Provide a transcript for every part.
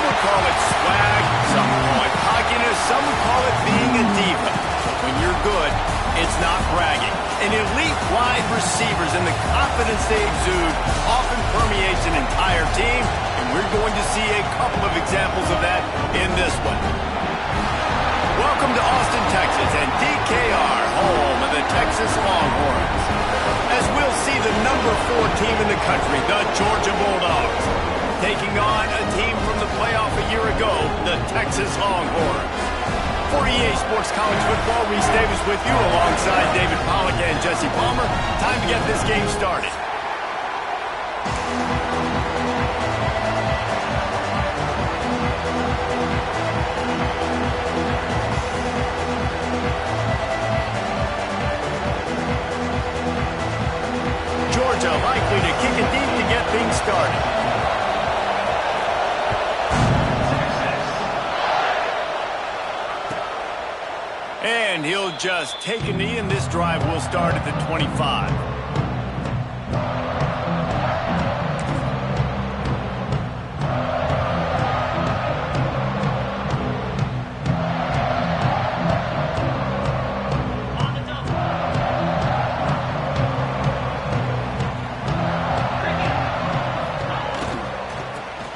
would call it swag, some would call it cockiness, some would call it being a diva. But when you're good, it's not bragging. An elite wide receivers and the confidence they exude often permeates an entire team, and we're going to see a couple of examples of that in this one. Welcome to Austin, Texas, and DKR, home of the Texas Longhorns. As we'll see the number 4 team in the country, the Georgia Bulldogs, taking on a team from the playoff a year ago, the Texas Longhorns. For EA Sports College Football, Reese Davis with you alongside David Pollack and Jesse Palmer. Time to get this game started. Georgia likely to kick it deep to get things started. And he'll just take a knee, and this drive will start at the 25.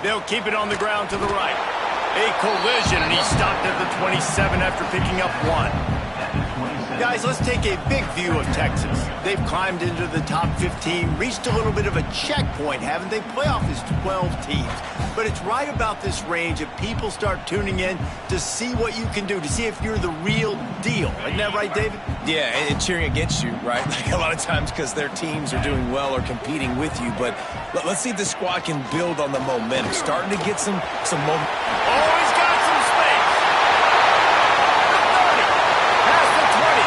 They'll keep it on the ground to the right. A collision, and he stopped at the 27 after picking up 1. Guys, let's take a big view of Texas. They've climbed into the top 15, reached a little bit of a checkpoint, haven't they? Playoff is 12 teams. But it's right about this range that people start tuning in to see what you can do, to see if you're the real deal. Isn't that right, David? Yeah, and cheering against you, right? Like a lot of times because their teams are doing well or competing with you. But let's see if this squad can build on the momentum. Starting to get some momentum. Oh, he's got some space. The 30. Past the 20.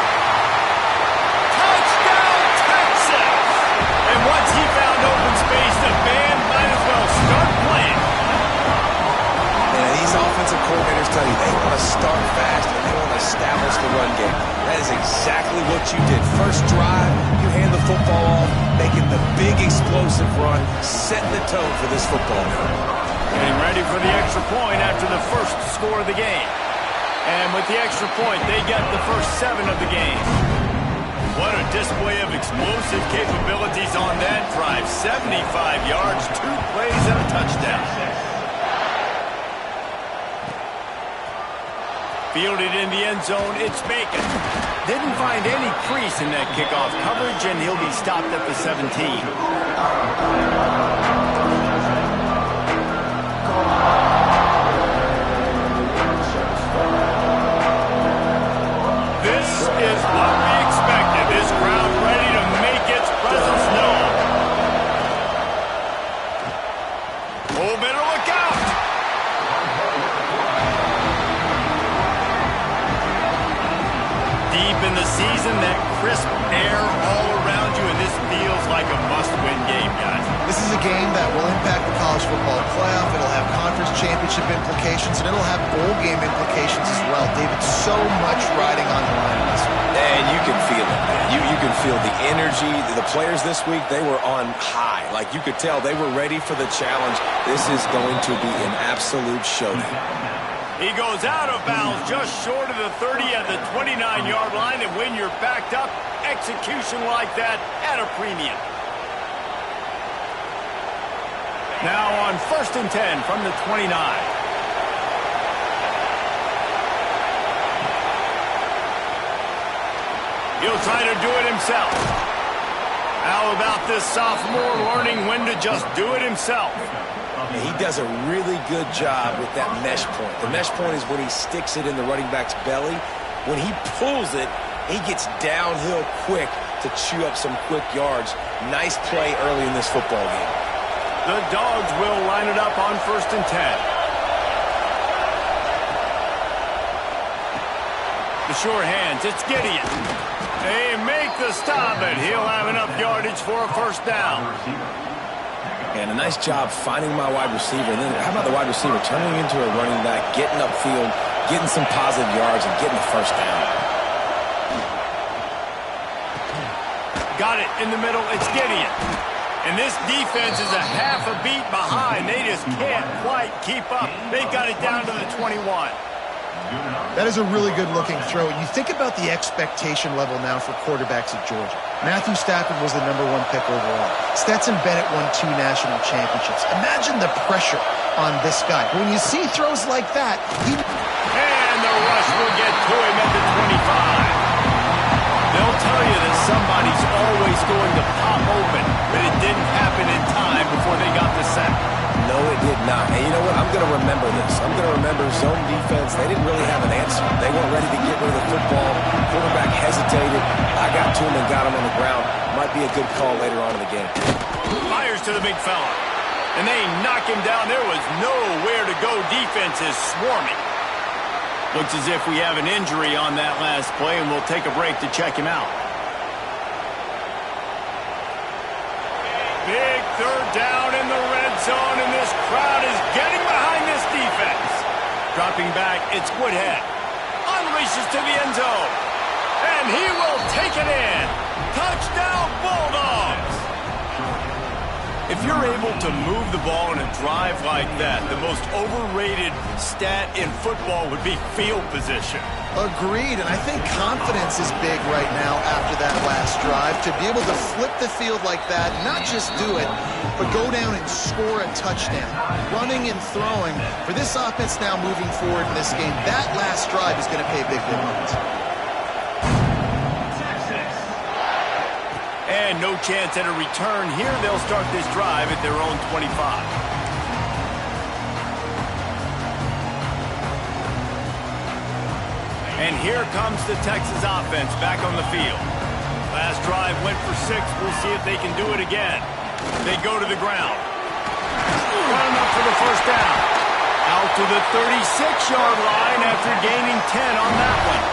Touchdown, Texas! And once he found open space, the band might as well start playing. Man, these offensive coordinators tell you they want to start fast and they want to establish the run game. That is exactly what you did. First drive, you hand the football off, making the big explosive run, setting the tone for this football game. Getting ready for the extra point after the first score of the game. And with the extra point, they get the first 7 of the game. What a display of explosive capabilities on that drive. 75 yards, 2 plays, and a touchdown. Fielded in the end zone, it's Bacon. Didn't find any crease in that kickoff coverage, and he'll be stopped at the 17. This is what we expected. This crowd ready to make its presence known. Oh, better look out! Deep in the season, that crisp air all around you, and this feels like a must-win game, guys. This is a game that will impact the college football playoff. It'll have conference championship implications, and it'll have bowl game implications as well. David, so much riding on the line in this one. And you can feel it, man. You can feel the energy. The players this week, they were on high. Like you could tell they were ready for the challenge. This is going to be an absolute showdown. He goes out of bounds just short of the 30 at the 29-yard line, and when you're backed up, execution like that at a premium. Now on 1st and 10 from the 29. He'll try to do it himself. How about this sophomore learning when to just do it himself? He does a really good job with that mesh point. The mesh point is when he sticks it in the running back's belly. When he pulls it, he gets downhill quick to chew up some quick yards. Nice play early in this football game. The Dogs will line it up on 1st and 10. The sure hands, it's Gideon. They make the stop, and he'll have enough yardage for a first down. And a nice job finding my wide receiver. And then how about the wide receiver turning into a running back, getting upfield, getting some positive yards, and getting the first down. Got it in the middle. It's Gideon. And this defense is a half a beat behind. They just can't quite keep up. They've got it down to the 21. That is a really good-looking throw. You think about the expectation level now for quarterbacks at Georgia. Matthew Stafford was the #1 pick overall. Stetson Bennett won 2 national championships. Imagine the pressure on this guy. When you see throws like that, And the rush will get to him at the 25. They'll tell you that somebody's always going to pop open, but it didn't happen in time before they got the sack. No, it did not. And you know what? I'm going to remember this. I'm going to remember zone defense. They didn't really have an answer. They weren't ready to get rid of the football. Quarterback hesitated. I got to him and got him on the ground. Might be a good call later on in the game. Fires to the big fella. And they knock him down. There was nowhere to go. Defense is swarming. Looks as if we have an injury on that last play, and we'll take a break to check him out. Big third down in the red zone, and this crowd is getting behind this defense. Dropping back, it's Woodhead. Unleashes to the end zone. And he will take it in. Touchdown, Bulldogs! If you're able to move the ball in a drive like that, the most overrated stat in football would be field position. agreed, and I think confidence is big right now after that last drive. To be able to flip the field like that, not just do it, but go down and score a touchdown. Running and throwing, for this offense now moving forward in this game, that last drive is going to pay big dividends. And no chance at a return here. They'll start this drive at their own 25. And here comes the Texas offense back on the field. Last drive went for 6. We'll see if they can do it again. They go to the ground. Run up for the first down. Out to the 36-yard line after gaining 10 on that one.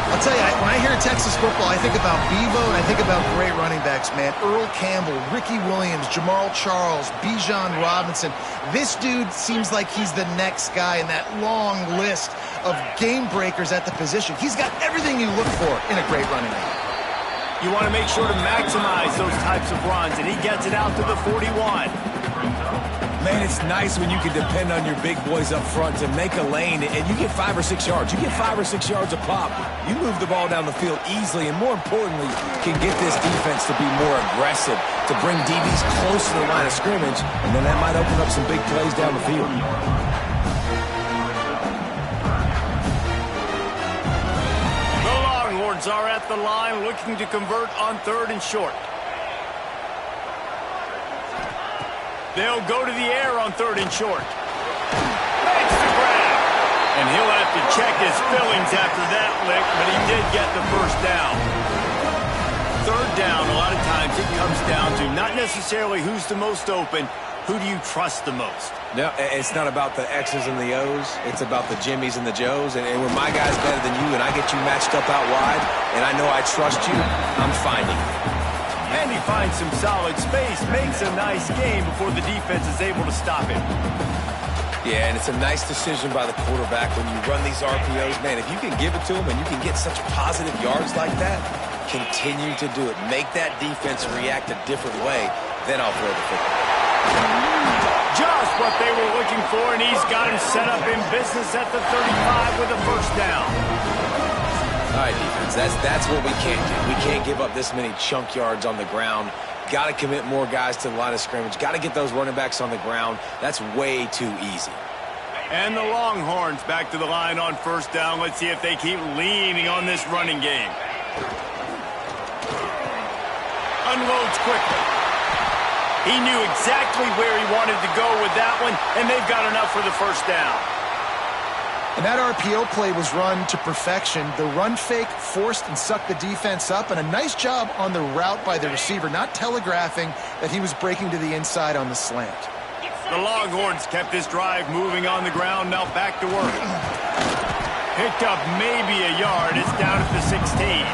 I'll tell you, when I hear Texas football, I think about Bevo and I think about great running backs, man. Earl Campbell, Ricky Williams, Jamal Charles, Bijan Robinson. This dude seems like he's the next guy in that long list of game breakers at the position. He's got everything you look for in a great running back. You want to make sure to maximize those types of runs, and he gets it out to the 41. Man, it's nice when you can depend on your big boys up front to make a lane, and you get 5 or 6 yards. You get 5 or 6 yards a pop. You move the ball down the field easily, and more importantly, can get this defense to be more aggressive, to bring DBs close to the line of scrimmage, and then that might open up some big plays down the field. The Longhorns are at the line looking to convert on 3rd and short. They'll go to the air on 3rd and short. Makes the grab. And he'll have to check his fillings after that lick, but he did get the first down. 3rd down, a lot of times it comes down to not necessarily who's the most open, who do you trust the most? No, it's not about the X's and the O's. It's about the Jimmies and the Joes. And when my guy's better than you and I get you matched up out wide and I know I trust you, I'm finding you. And he finds some solid space, makes a nice game before the defense is able to stop him. Yeah, and it's a nice decision by the quarterback when you run these RPOs. Man, if you can give it to him and you can get such positive yards like that, continue to do it. Make that defense react a different way, then I'll throw the football. Just what they were looking for, and he's got him set up in business at the 35 with a first down. All right, defense, that's what we can't do. We can't give up this many chunk yards on the ground. Got to commit more guys to the line of scrimmage. Got to get those running backs on the ground. That's way too easy. And the Longhorns back to the line on first down. Let's see if they keep leaning on this running game. Unloads quickly. He knew exactly where he wanted to go with that one, and they've got enough for the first down. And that RPO play was run to perfection. The run fake forced and sucked the defense up, and a nice job on the route by the receiver, not telegraphing that he was breaking to the inside on the slant. The Longhorns kept this drive moving on the ground, now back to work. Picked up maybe a yard. It's down at the 16.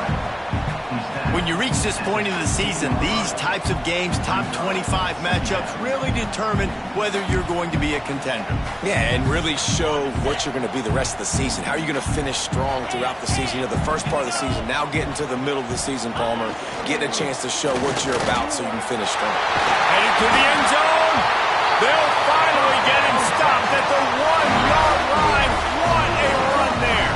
When you reach this point in the season, these types of games, top 25 matchups, really determine whether you're going to be a contender. Yeah, and really show what you're going to be the rest of the season. How are you going to finish strong throughout the season? You know, the first part of the season, now getting to the middle of the season, Palmer, getting a chance to show what you're about so you can finish strong. Headed to the end zone. They'll finally get him stopped at the 1-yard line. What a run there.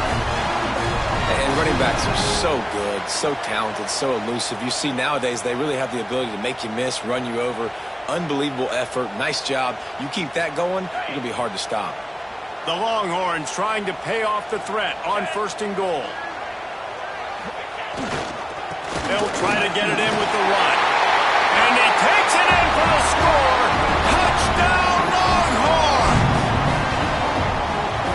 And running backs are so good, so talented, so elusive. You see nowadays they really have the ability to make you miss, run you over. Unbelievable effort. Nice job. You keep that going, it's going to be hard to stop. The Longhorns trying to pay off the threat on 1st and goal. They'll try to get it in with the run. And he takes it in for the score. Touchdown, Longhorn!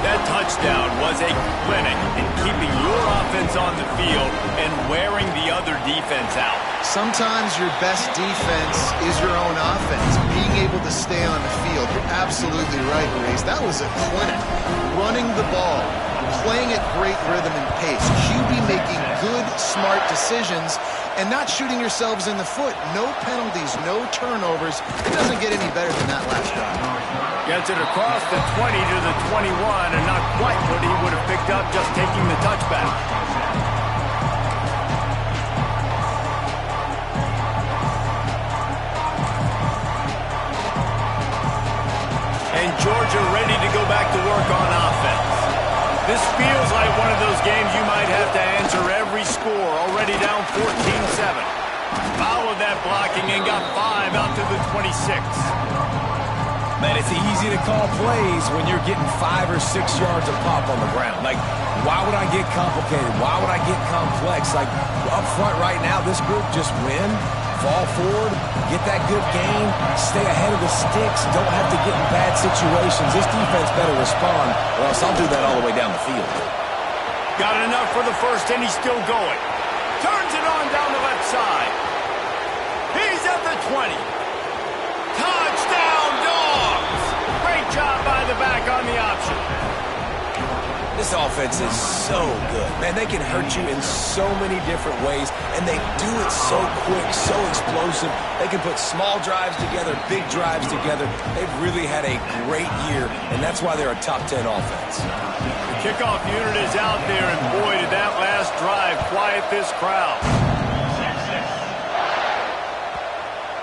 That touchdown was a clinic in keeping your offense on the field and wearing the other defense out. Sometimes your best defense is your own offense, being able to stay on the field. You're absolutely right, Reese. That was a clinic. Running the ball, playing at great rhythm and pace. QB making good, smart decisions and not shooting yourselves in the foot. No penalties, no turnovers. It doesn't get any better than that last drive. Gets it across the 20 to the 21, and not quite what he would have picked up just taking the touchback. And Georgia ready to go back to work on offense. This feels like one of those games you might have to answer every score. Already down 14-7. Followed that blocking and got 5 out to the 26. Man, it's easy to call plays when you're getting 5 or 6 yards of pop on the ground. Like, why would I get complicated? Why would I get complex? Like, up front right now, this group just win, fall forward, get that good gain, stay ahead of the sticks, don't have to get in bad situations. This defense better respond, or else I'll do that all the way down the field. Got enough for the first, and he's still going. Turns it on down the left side. He's at the 20. Touchdown, Dogs! Great job by the back on the option. This offense is so good. Man, they can hurt you in so many different ways, and they do it so quick, so explosive. They can put small drives together, big drives together. They've really had a great year, and that's why they're a top 10 offense. The kickoff unit is out there, and boy, did that last drive quiet this crowd.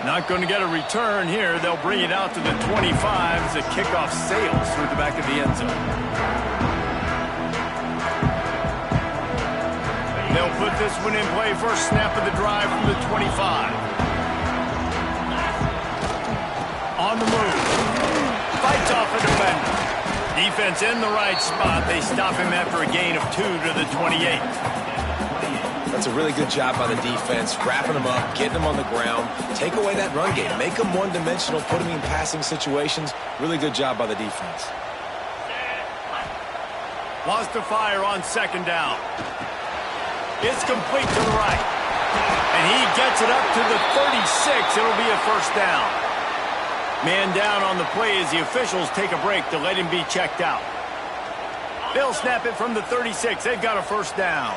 Not going to get a return here. They'll bring it out to the 25 as the kickoff sails through the back of the end zone. They'll put this one in play. First snap of the drive from the 25. On the move. Fights off a defender. Defense in the right spot. They stop him after a gain of 2 to the 28. That's a really good job by the defense, wrapping them up, getting them on the ground, take away that run game, make them one-dimensional, put them in passing situations. Really good job by the defense. Lost to fire on 2nd down. It's complete to the right. And he gets it up to the 36. It'll be a first down. Man down on the play as the officials take a break to let him be checked out. They'll snap it from the 36. They've got a first down.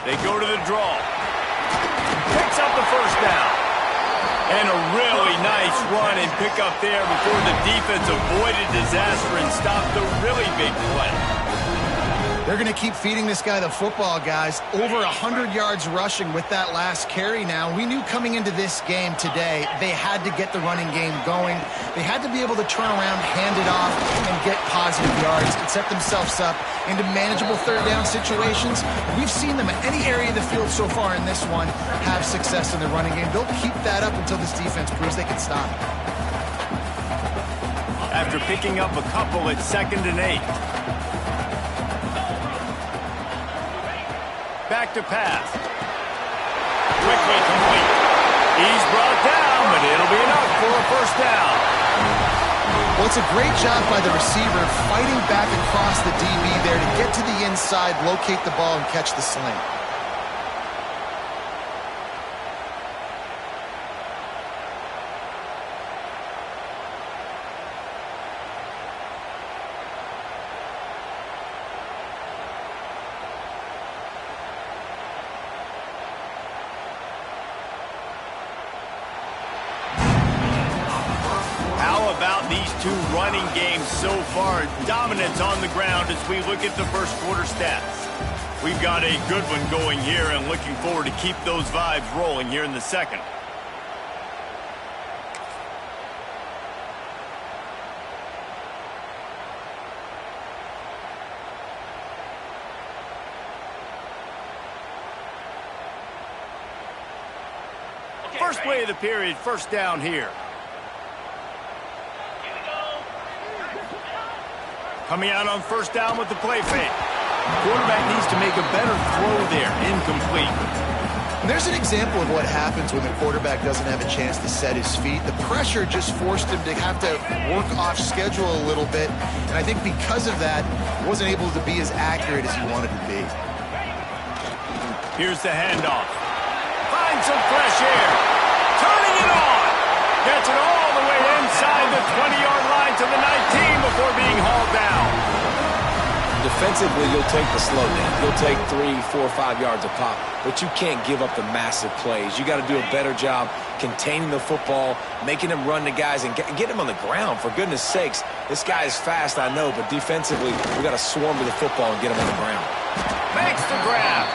They go to the draw. Picks up the first down. And a really nice run and pick up there before the defense avoided disaster and stopped the really big play. They're going to keep feeding this guy the football, guys. Over 100 yards rushing with that last carry now. We knew coming into this game today, they had to get the running game going. They had to be able to turn around, hand it off, and get positive yards and set themselves up into manageable 3rd down situations. We've seen them at any area of the field so far in this one have success in the running game. They'll keep that up until this defense proves they can stop it. After picking up a couple at 2nd and 8. Back to pass. Quickly complete. He's brought down, but it'll be enough for a first down. Well, it's a great job by the receiver fighting back across the DB there to get to the inside, locate the ball, and catch the sling. these two running games so far. Dominance on the ground as we look at the first quarter stats. We've got a good one going here and looking forward to keep those vibes rolling here in the second. First play of the period, first down here. Coming out on first down with the play fake. Quarterback needs to make a better throw there. Incomplete. And there's an example of what happens when the quarterback doesn't have a chance to set his feet. The pressure just forced him to have to work off schedule a little bit. And I think because of that, he wasn't able to be as accurate as he wanted to be. Here's the handoff. Finds some fresh air. Turning it on. Gets it all the way inside the 20-yard line to the 19 before being hauled down. Defensively, you'll take the slow down. You'll take 3, 4, 5 yards a pop, but you can't give up the massive plays. You got to do a better job containing the football, making him run to guys, and get him on the ground. For goodness sakes, this guy is fast, I know, but defensively, we got to swarm to the football and get him on the ground. Makes the grab.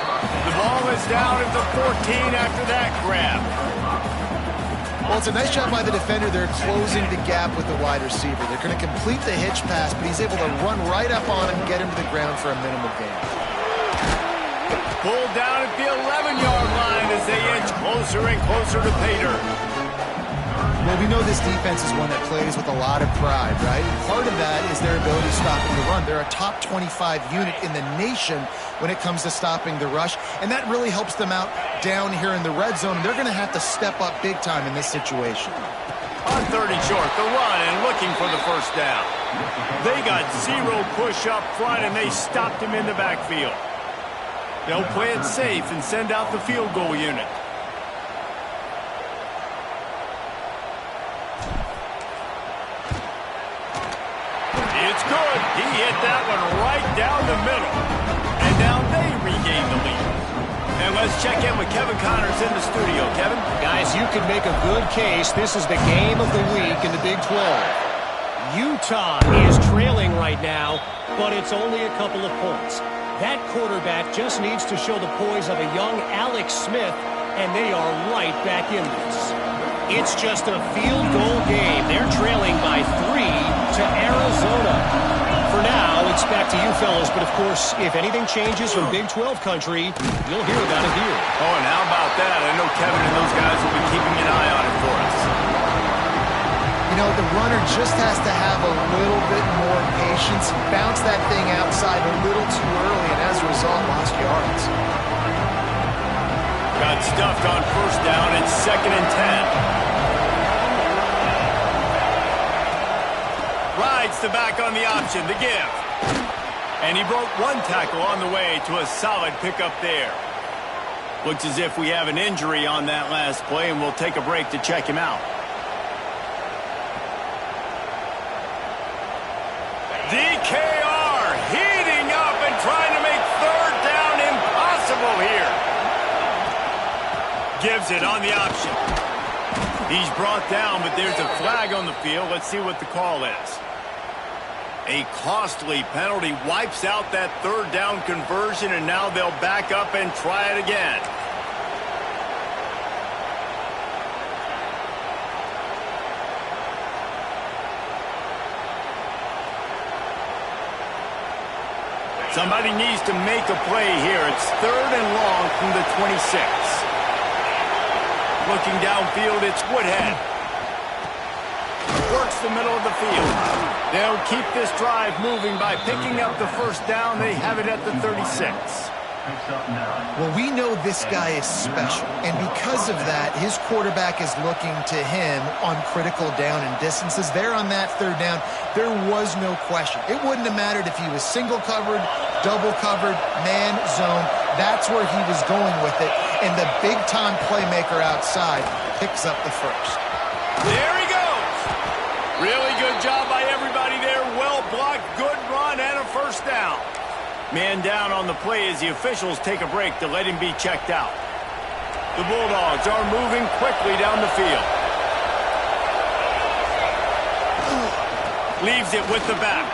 The ball is down at the 14 after that grab. Well, it's a nice job by the defender. They're closing the gap with the wide receiver. They're going to complete the hitch pass, but he's able to run right up on him and get him to the ground for a minimal gain. Pulled down at the 11-yard line as they inch closer and closer to Pater. Well, we know this defense is one that plays with a lot of pride, right? And part of that is their ability stopping the run. They're a top 25 unit in the nation when it comes to stopping the rush, and that really helps them out down here in the red zone. They're going to have to step up big time in this situation. On 30 short, the run and looking for the first down. They got zero push up front, and they stopped him in the backfield. They'll play it safe and send out the field goal unit. It's good. He hit that one right down the middle. And now they regain the lead. And let's check in with Kevin Connors in the studio. Kevin? Guys, you could make a good case. This is the game of the week in the Big 12. Utah is trailing right now, but it's only a couple of points. That quarterback just needs to show the poise of a young Alex Smith, and they are right back in this. It's just a field goal game. They're trailing by 3 to Arizona. For now, it's back to you fellas, but of course, if anything changes from Big 12 country, you'll hear about it here. Oh, and how about that? I know Kevin and those guys will be keeping an eye on it for us. You know, the runner just has to have a little bit more patience, bounce that thing outside a little too early, and as a result, lost yards. Got stuffed on first down. It's 2nd and 10. Rides the back on the option, the give. And he broke one tackle on the way to a solid pickup there. Looks as if we have an injury on that last play, and we'll take a break to check him out. DKR heating up and trying to make third down impossible here. Gives it on the option. He's brought down, but there's a flag on the field. Let's see what the call is. A costly penalty wipes out that third down conversion, and now they'll back up and try it again. Somebody needs to make a play here. It's 3rd and long from the 26. Looking downfield, it's Woodhead. Works the middle of the field. They'll keep this drive moving by picking up the first down. They have it at the 36. Well, we know this guy is special, and because of that, his quarterback is looking to him on critical down and distances. There on that third down, there was no question. It wouldn't have mattered if he was single covered, double covered, man, zone. That's where he was going with it, and the big-time playmaker outside picks up the first. There he goes. Really good job by everybody there. Well blocked, good run, and a first down. Man down on the play as the officials take a break to let him be checked out. The Bulldogs are moving quickly down the field. Leaves it with the back.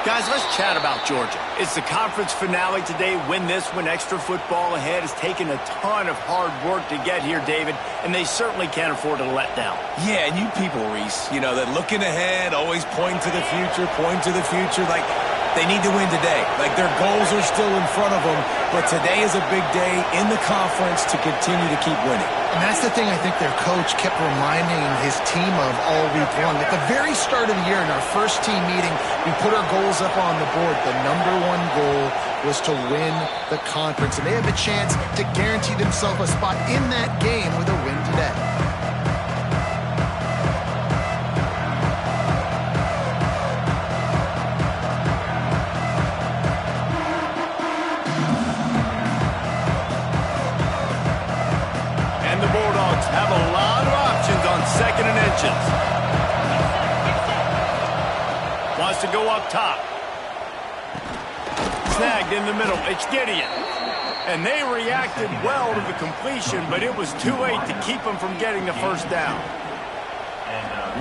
Guys, let's chat about Georgia. It's the conference finale today. Win this one. Extra football ahead. Has taken a ton of hard work to get here, David, and they certainly can't afford to let down. Yeah, and you people, Reese, you know, that looking ahead, always pointing to the future, like they need to win today. Like their goals are still in front of them, but today is a big day in the conference to continue to keep winning. And that's the thing I think their coach kept reminding his team of all week long. At the very start of the year in our first team meeting, we put our goals up on the board. The number one goal was to win the conference. And they have a chance to guarantee themselves a spot in that game with a win today. Have a lot of options on 2nd and inches. Wants to go up top. Snagged in the middle. It's Gideon. And they reacted well to the completion, but it was too late to keep them from getting the first down.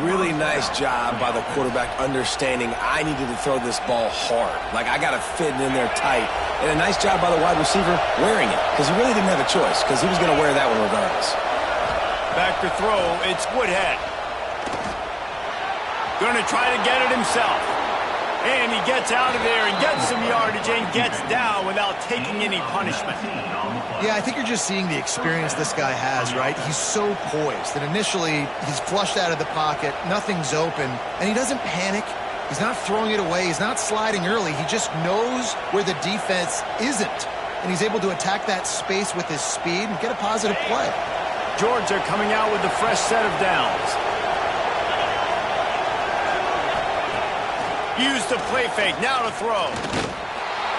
Really nice job by the quarterback understanding I needed to throw this ball hard. Like I got to fit it in there tight. And a nice job by the wide receiver wearing it, because he really didn't have a choice, because he was going to wear that one regardless. Back to throw, it's Woodhead. Going to try to get it himself. And he gets out of there and gets some yardage and gets down without taking any punishment. Yeah, I think you're just seeing the experience this guy has, right? He's so poised that initially he's flushed out of the pocket, nothing's open, and he doesn't panic. He's not throwing it away. He's not sliding early. He just knows where the defense isn't, and he's able to attack that space with his speed and get a positive play. Georgia coming out with a fresh set of downs. Use the play fake, now to throw.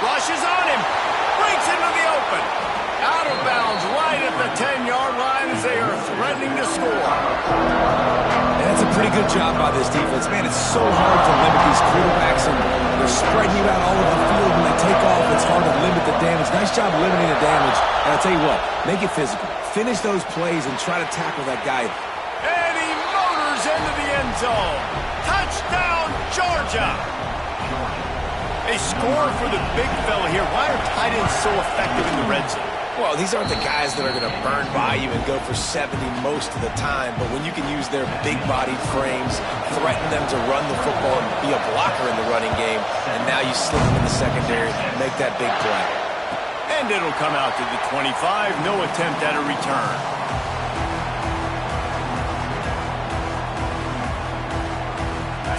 Rushes on him, breaks into the open. Out of bounds right at the 10-yard line as they are threatening to score. And that's a pretty good job by this defense. Man, it's so hard to limit these quarterbacks, and they're spreading you out all over the field. When they take off, it's hard to limit the damage. Nice job limiting the damage. And I'll tell you what, make it physical. Finish those plays and try to tackle that guy. And he motors into the end zone. Touchdown, Georgia. A score for the big fella here. Why are tight ends so effective in the red zone? Well, these aren't the guys that are going to burn by you and go for 70 most of the time, but when you can use their big-bodied frames, threaten them to run the football and be a blocker in the running game, and now you slip them in the secondary, make that big play. And it'll come out to the 25. No attempt at a return.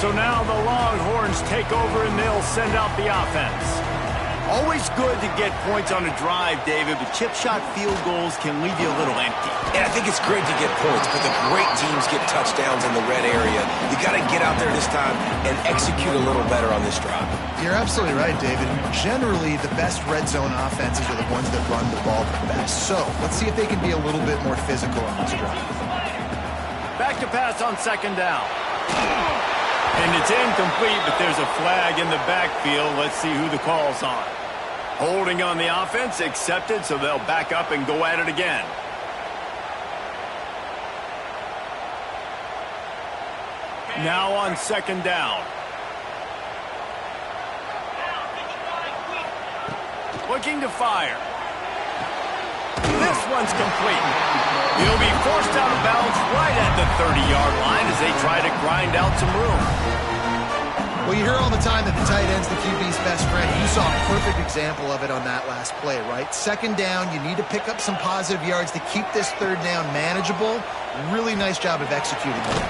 So now the Longhorns take over and they'll send out the offense. Always good to get points on a drive, David, but chip shot field goals can leave you a little empty. And I think it's great to get points, but the great teams get touchdowns in the red area. You got to get out there this time and execute a little better on this drive. You're absolutely right, David. Generally, the best red zone offenses are the ones that run the ball the best. So let's see if they can be a little bit more physical on this drive. Back to pass on 2nd down. And it's incomplete, but there's a flag in the backfield. Let's see who the call's on. Holding on the offense, accepted, so they'll back up and go at it again. Now on 2nd down. Looking to fire. This one's complete. He'll be forced out of bounds right at the 30-yard line as they try to grind out some room. Well, you hear all the time that the tight end's the QB's best friend. You saw a perfect example of it on that last play, right? 2nd down, you need to pick up some positive yards to keep this 3rd down manageable. Really nice job of executing it.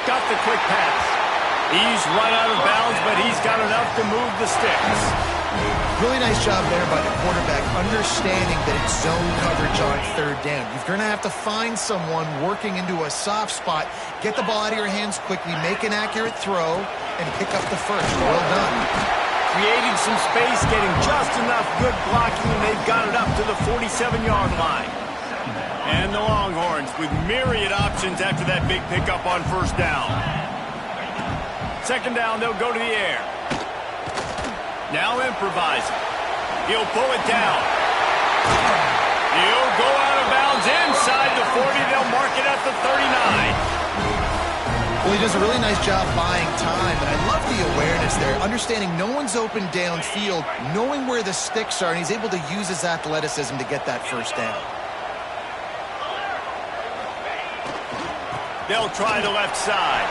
Got the quick pass. He's run out of bounds, but he's got enough to move the sticks. Really nice job there by the quarterback, understanding that it's zone coverage on 3rd down. You're going to have to find someone working into a soft spot, get the ball out of your hands quickly, make an accurate throw, and pick up the first. Well done. Creating some space, getting just enough good blocking, and they've got it up to the 47-yard line. And the Longhorns with myriad options after that big pickup on 1st down. 2nd down, they'll go to the air. Now improvising. He'll pull it down. He'll go out of bounds inside the 40. They'll mark it at the 39. Well, he does a really nice job buying time, and I love the awareness there, understanding no one's open downfield, knowing where the sticks are, and he's able to use his athleticism to get that first down. They'll try the left side.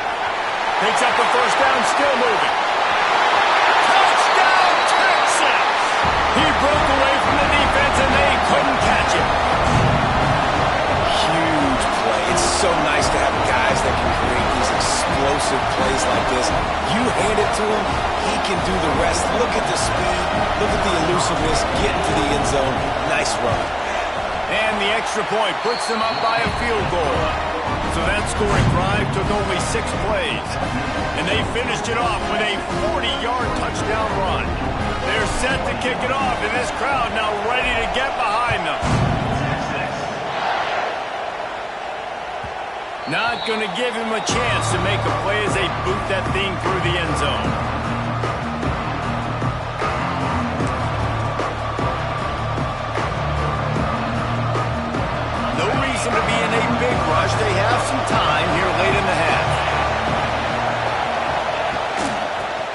Picks up the first down, still moving. Touchdown, Texas! He broke away from the defense, and they couldn't catch him. Huge play. It's so nice to have guys that can create these explosive plays like this. You hand it to him, he can do the rest. Look at the speed. Look at the elusiveness. Get into the end zone. Nice run. And the extra point puts them up by a field goal. So that scoring drive took only 6 plays. And they finished it off with a 40-yard touchdown run. They're set to kick it off, and this crowd now ready to get behind them. Not going to give him a chance to make a play as they boot that thing through the end zone. No reason to be in a big rush. They have some time here late in the half.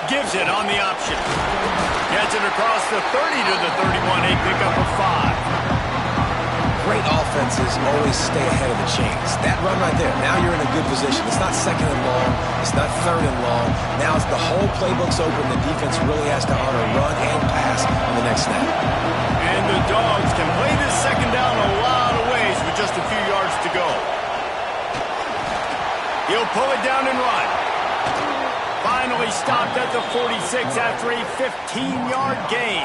Gives it on the option. Gets it across the 30 to the 31. A pickup of 5. Great offenses always stay ahead of the chains. That run right there, now you're in a good position. It's not second and long. It's not third and long. Now it's the whole playbook's open. The defense really has to honor run and pass on the next snap. And the Dogs can play this second down a lot of ways with just a few yards to go. He'll pull it down and run. Finally stopped at the 46 after a 15-yard gain.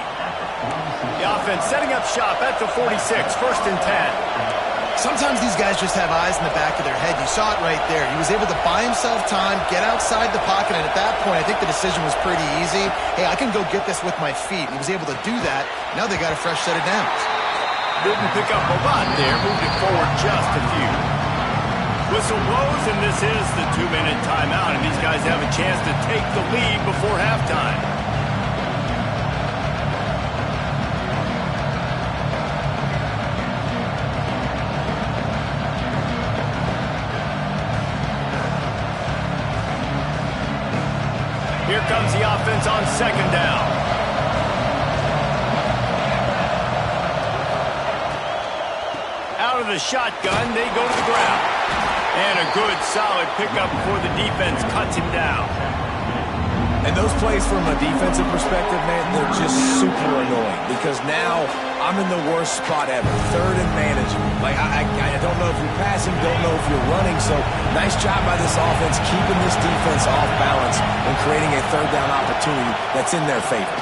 The offense setting up shop at the 46, first and 10. Sometimes these guys just have eyes in the back of their head. You saw it right there. He was able to buy himself time, get outside the pocket, and at that point, I think the decision was pretty easy. Hey, I can go get this with my feet. He was able to do that. Now they got a fresh set of downs. Didn't pick up a lot there, moved it forward just a few. Whistle blows, and this is the 2-minute timeout, and these guys have a chance to take the lead before halftime. Here comes the offense on second down. Out of the shotgun, they go to the ground. And a good, solid pickup before the defense cuts him down. And those plays from a defensive perspective, man, they're just super annoying because now I'm in the worst spot ever. Third and manageable. Like, I don't know if you're passing, don't know if you're running. So nice job by this offense keeping this defense off balance and creating a third down opportunity that's in their favor.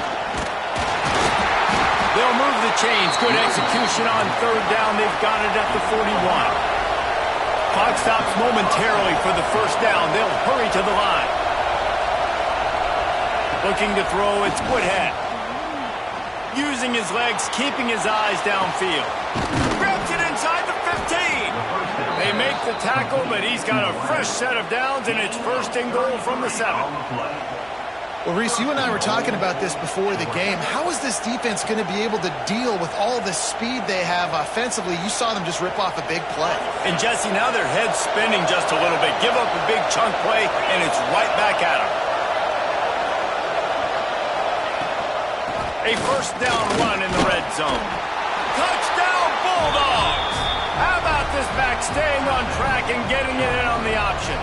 They'll move the chains. Good execution on third down. They've got it at the 41. Clock stops momentarily for the first down. They'll hurry to the line. Looking to throw, it's Woodhead. Using his legs, keeping his eyes downfield. Grabs it inside the 15. They make the tackle, but he's got a fresh set of downs, and it's first and goal from the 7. Well, Reese, you and I were talking about this before the game. How is this defense going to be able to deal with all the speed they have offensively? You saw them just rip off a big play. And, Jesse, now their head's spinning just a little bit. Give up a big chunk play, and it's right back at them. A first down run in the red zone. Touchdown, Bulldogs! How about this back staying on track and getting it in on the option?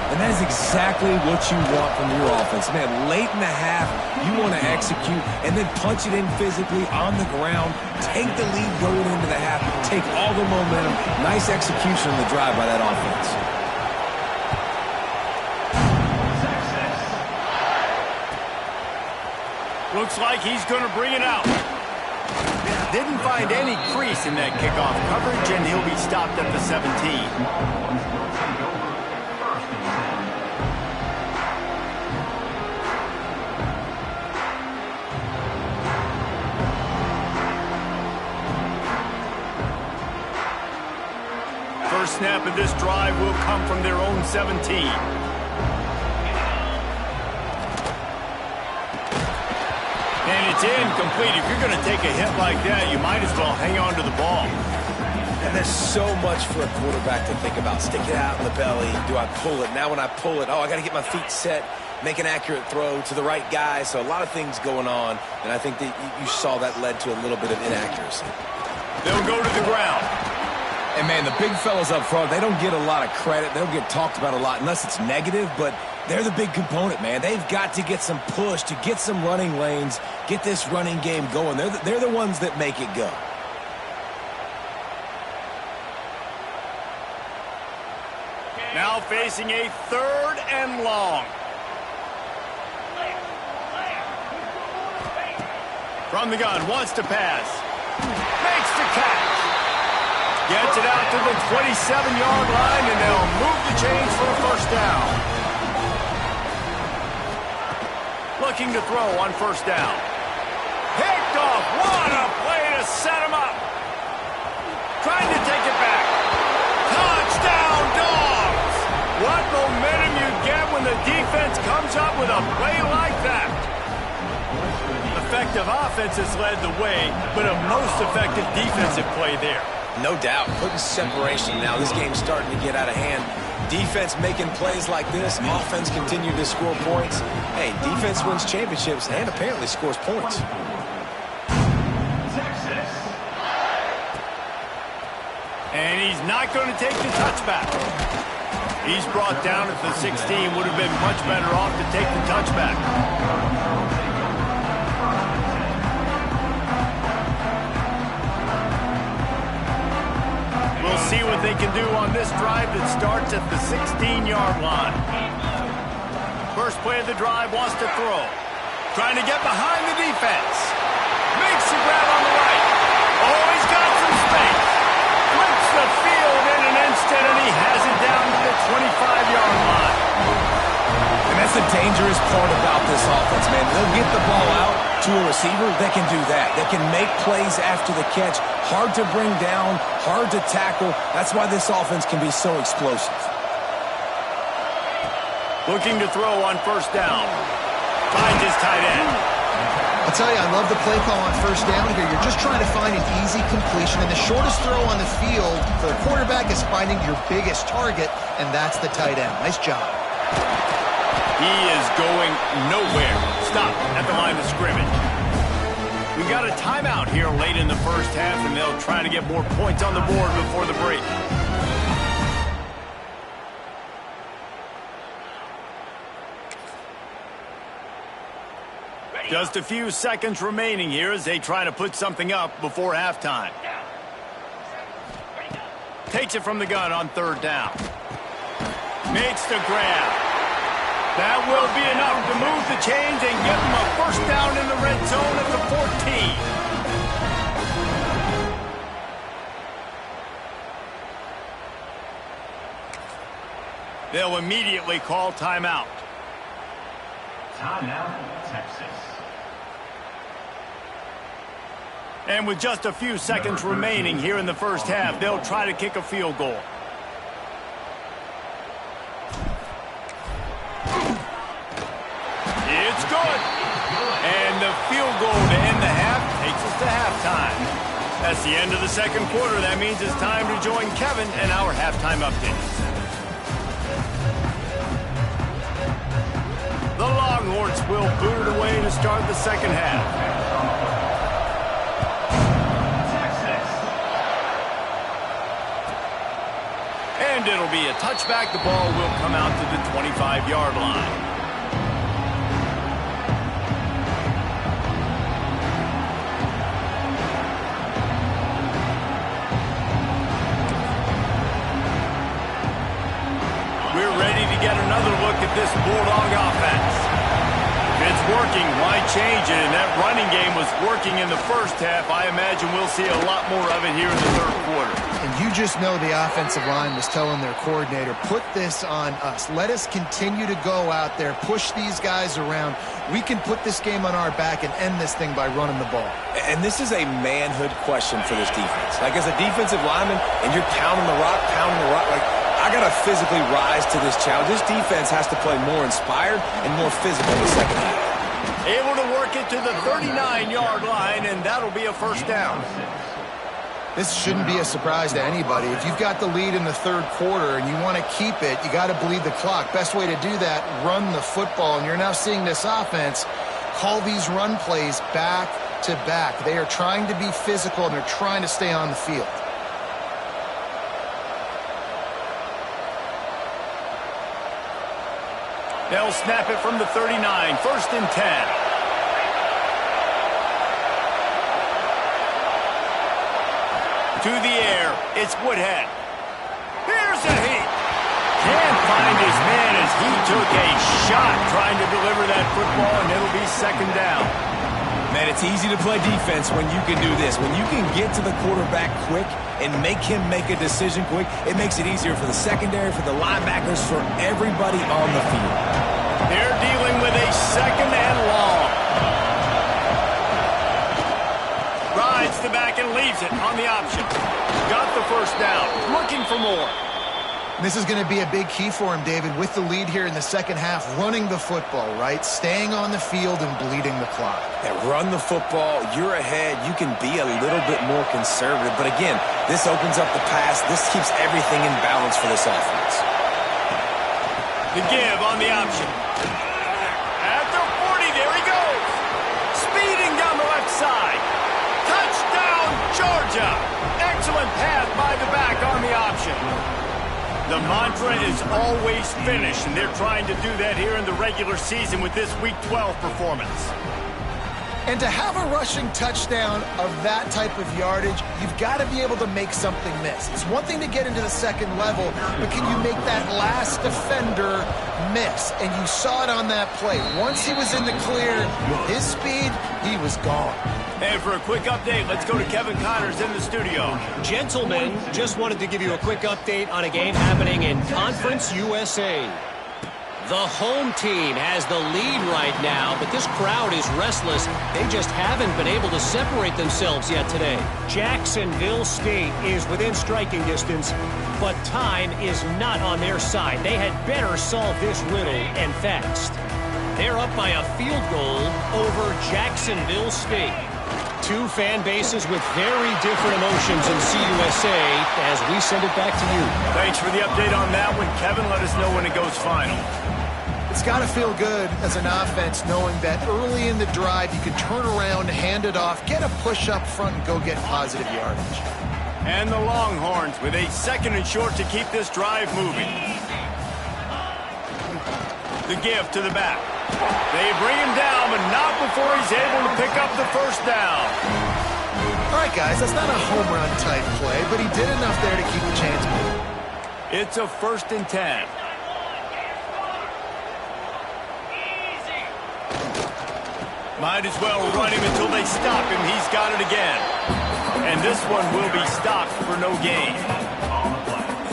And that is exactly what you want from your offense. Man, late in the half, you want to execute and then punch it in physically on the ground, take the lead going into the half, take all the momentum. Nice execution on the drive by that offense. Looks like he's going to bring it out. Didn't find any crease in that kickoff coverage, and he'll be stopped at the 17. First snap of this drive will come from their own 17. And it's incomplete. If you're going to take a hit like that, you might as well hang on to the ball. And there's so much for a quarterback to think about. Stick it out in the belly. Do I pull it? Now when I pull it, oh, I got to get my feet set, make an accurate throw to the right guy. So a lot of things going on, and I think that you saw that led to a little bit of inaccuracy. They'll go to the ground. And, man, the big fellas up front, they don't get a lot of credit. They don't get talked about a lot unless it's negative, but they're the big component, man. They've got to get some push to get some running lanes, get this running game going. They're the ones that make it go. Now facing a 3rd and long. From the gun, wants to pass. Makes the catch. Gets it out to the 27-yard line, and they'll move the chains for a first down. Looking to throw on first down. Picked off. What a play to set him up. Trying to take it back. Touchdown, Dogs! What momentum you get when the defense comes up with a play like that. Effective offense has led the way, but a most effective defensive play there. No doubt. Putting separation now. This game's starting to get out of hand. Defense making plays like this. Offense continue to score points. Hey, defense wins championships and apparently scores points. And he's not going to take the touchback. He's brought down at the 16. Would have been much better off to take the touchback. We'll see what they can do on this drive that starts at the 16-yard line. First play of the drive, wants to throw. Trying to get behind the defense. Makes the grab on the right. Oh, he's got some space. Flips the field in an instant, and he has it down to the 25-yard line. And that's the dangerous part about this offense, man. They'll get the ball out to a receiver. They can do that. They can make plays after the catch. Hard to bring down, hard to tackle. That's why this offense can be so explosive. Looking to throw on first down. Finds his tight end. I'll tell you, I love the play call on first down here. You're just trying to find an easy completion, and the shortest throw on the field for the quarterback is finding your biggest target, and that's the tight end. Nice job. He is going nowhere. Stop at the line of scrimmage. We got a timeout here late in the first half, and they'll try to get more points on the board before the break. Just a few seconds remaining here as they try to put something up before halftime. Takes it from the gun on third down. Makes the grab. That will be enough to move the chains and give them a first down in the red zone at the 14. They'll immediately call timeout. Timeout, Texas. And with just a few seconds remaining here in the first half, they'll try to kick a field goal. It's good. And the field goal to end the half takes us to halftime. That's the end of the second quarter. That means it's time to join Kevin and our halftime updates. The Longhorns will boot it away to start the second half. And it'll be a touchback. The ball will come out to the 25-yard line. We're ready to get another look at this Bulldog offense. If it's working, why change it? And that running game was working in the first half. I imagine we'll see a lot more of it here in the third quarter. And you just know the offensive line was telling their coordinator, put this on us. Let us continue to go out there, push these guys around. We can put this game on our back and end this thing by running the ball. And this is a manhood question for this defense. Like, as a defensive lineman, and you're pounding the rock, like, I got to physically rise to this challenge. This defense has to play more inspired and more physical in the second half. Able to work it to the 39-yard line, and that'll be a first down. This shouldn't be a surprise to anybody. If you've got the lead in the third quarter and you want to keep it, you got to bleed the clock. Best way to do that, run the football. And you're now seeing this offense call these run plays back to back. They are trying to be physical, and they're trying to stay on the field. They'll snap it from the 39, 1st and 10. To the air, it's Woodhead. Here's a heat. Can't find his man as he took a shot trying to deliver that football, and it'll be 2nd down. Man, it's easy to play defense when you can do this. When you can get to the quarterback quick and make him make a decision quick, it makes it easier for the secondary, for the linebackers, for everybody on the field. They're dealing with a 2nd and long. Rides the back and leaves it on the option. Got the 1st down. Looking for more. This is going to be a big key for him, David, with the lead here in the second half, running the football, right? Staying on the field and bleeding the clock. Yeah, run the football. You're ahead. You can be a little bit more conservative. But again, this opens up the pass. This keeps everything in balance for this offense. The give on the option. At the 40, there he goes. Speeding down the left side. Touchdown, Georgia. Excellent pass by the back on the option. The mantra is always finish, and they're trying to do that here in the regular season with this Week 12 performance. And to have a rushing touchdown of that type of yardage, you've got to be able to make something miss. It's one thing to get into the second level, but can you make that last defender miss? And you saw it on that play. Once he was in the clear, his speed, he was gone. And for a quick update, let's go to Kevin Connors in the studio. Gentlemen, just wanted to give you a quick update on a game happening in Conference USA. The home team has the lead right now, but this crowd is restless. They just haven't been able to separate themselves yet today. Jacksonville State is within striking distance, but time is not on their side. They had better solve this riddle, and fast. They're up by a field goal over Jacksonville State. Two fan bases with very different emotions in CUSA as we send it back to you. Thanks for the update on that one, Kevin. Let us know when it goes final. It's got to feel good as an offense knowing that early in the drive you can turn around, hand it off, get a push up front, and go get positive yardage. And the Longhorns with a 2nd and short to keep this drive moving. The give to the back. They bring him down, but not before he's able to pick up the 1st down. All right, guys, that's not a home run type play, but he did enough there to keep the chance moving. It's a 1st and 10. Might as well run him until they stop him. He's got it again. And this one will be stopped for no gain.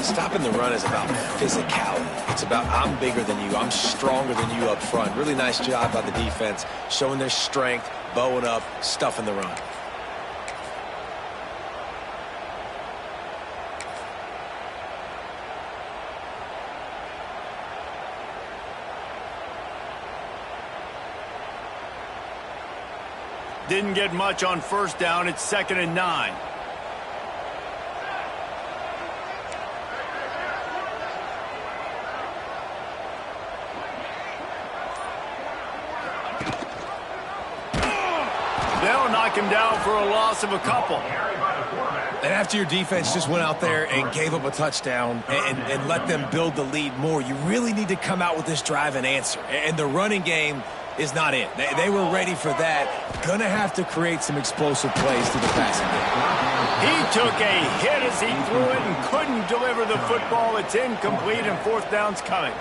Stopping the run is about physicality. It's about I'm bigger than you. I'm stronger than you up front. Really nice job by the defense, showing their strength, bowing up, stuffing the run. Didn't get much on 1st down. It's 2nd and 9. They'll knock him down for a loss of a couple. And after your defense just went out there and gave up a touchdown and let them build the lead more, you really need to come out with this drive and answer. And the running game is not it. They were ready for that. Gonna have to create some explosive plays to the passing game. He took a hit as he threw it and couldn't deliver the football. It's incomplete and 4th down's coming.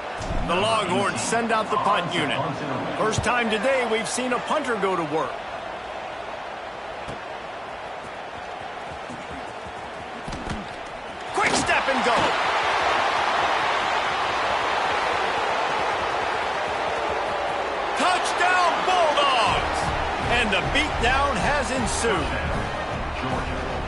The Longhorns send out the punt unit. First time today we've seen a punter go to work. Quick step and go. Touchdown Bulldogs! And the beatdown has ensued.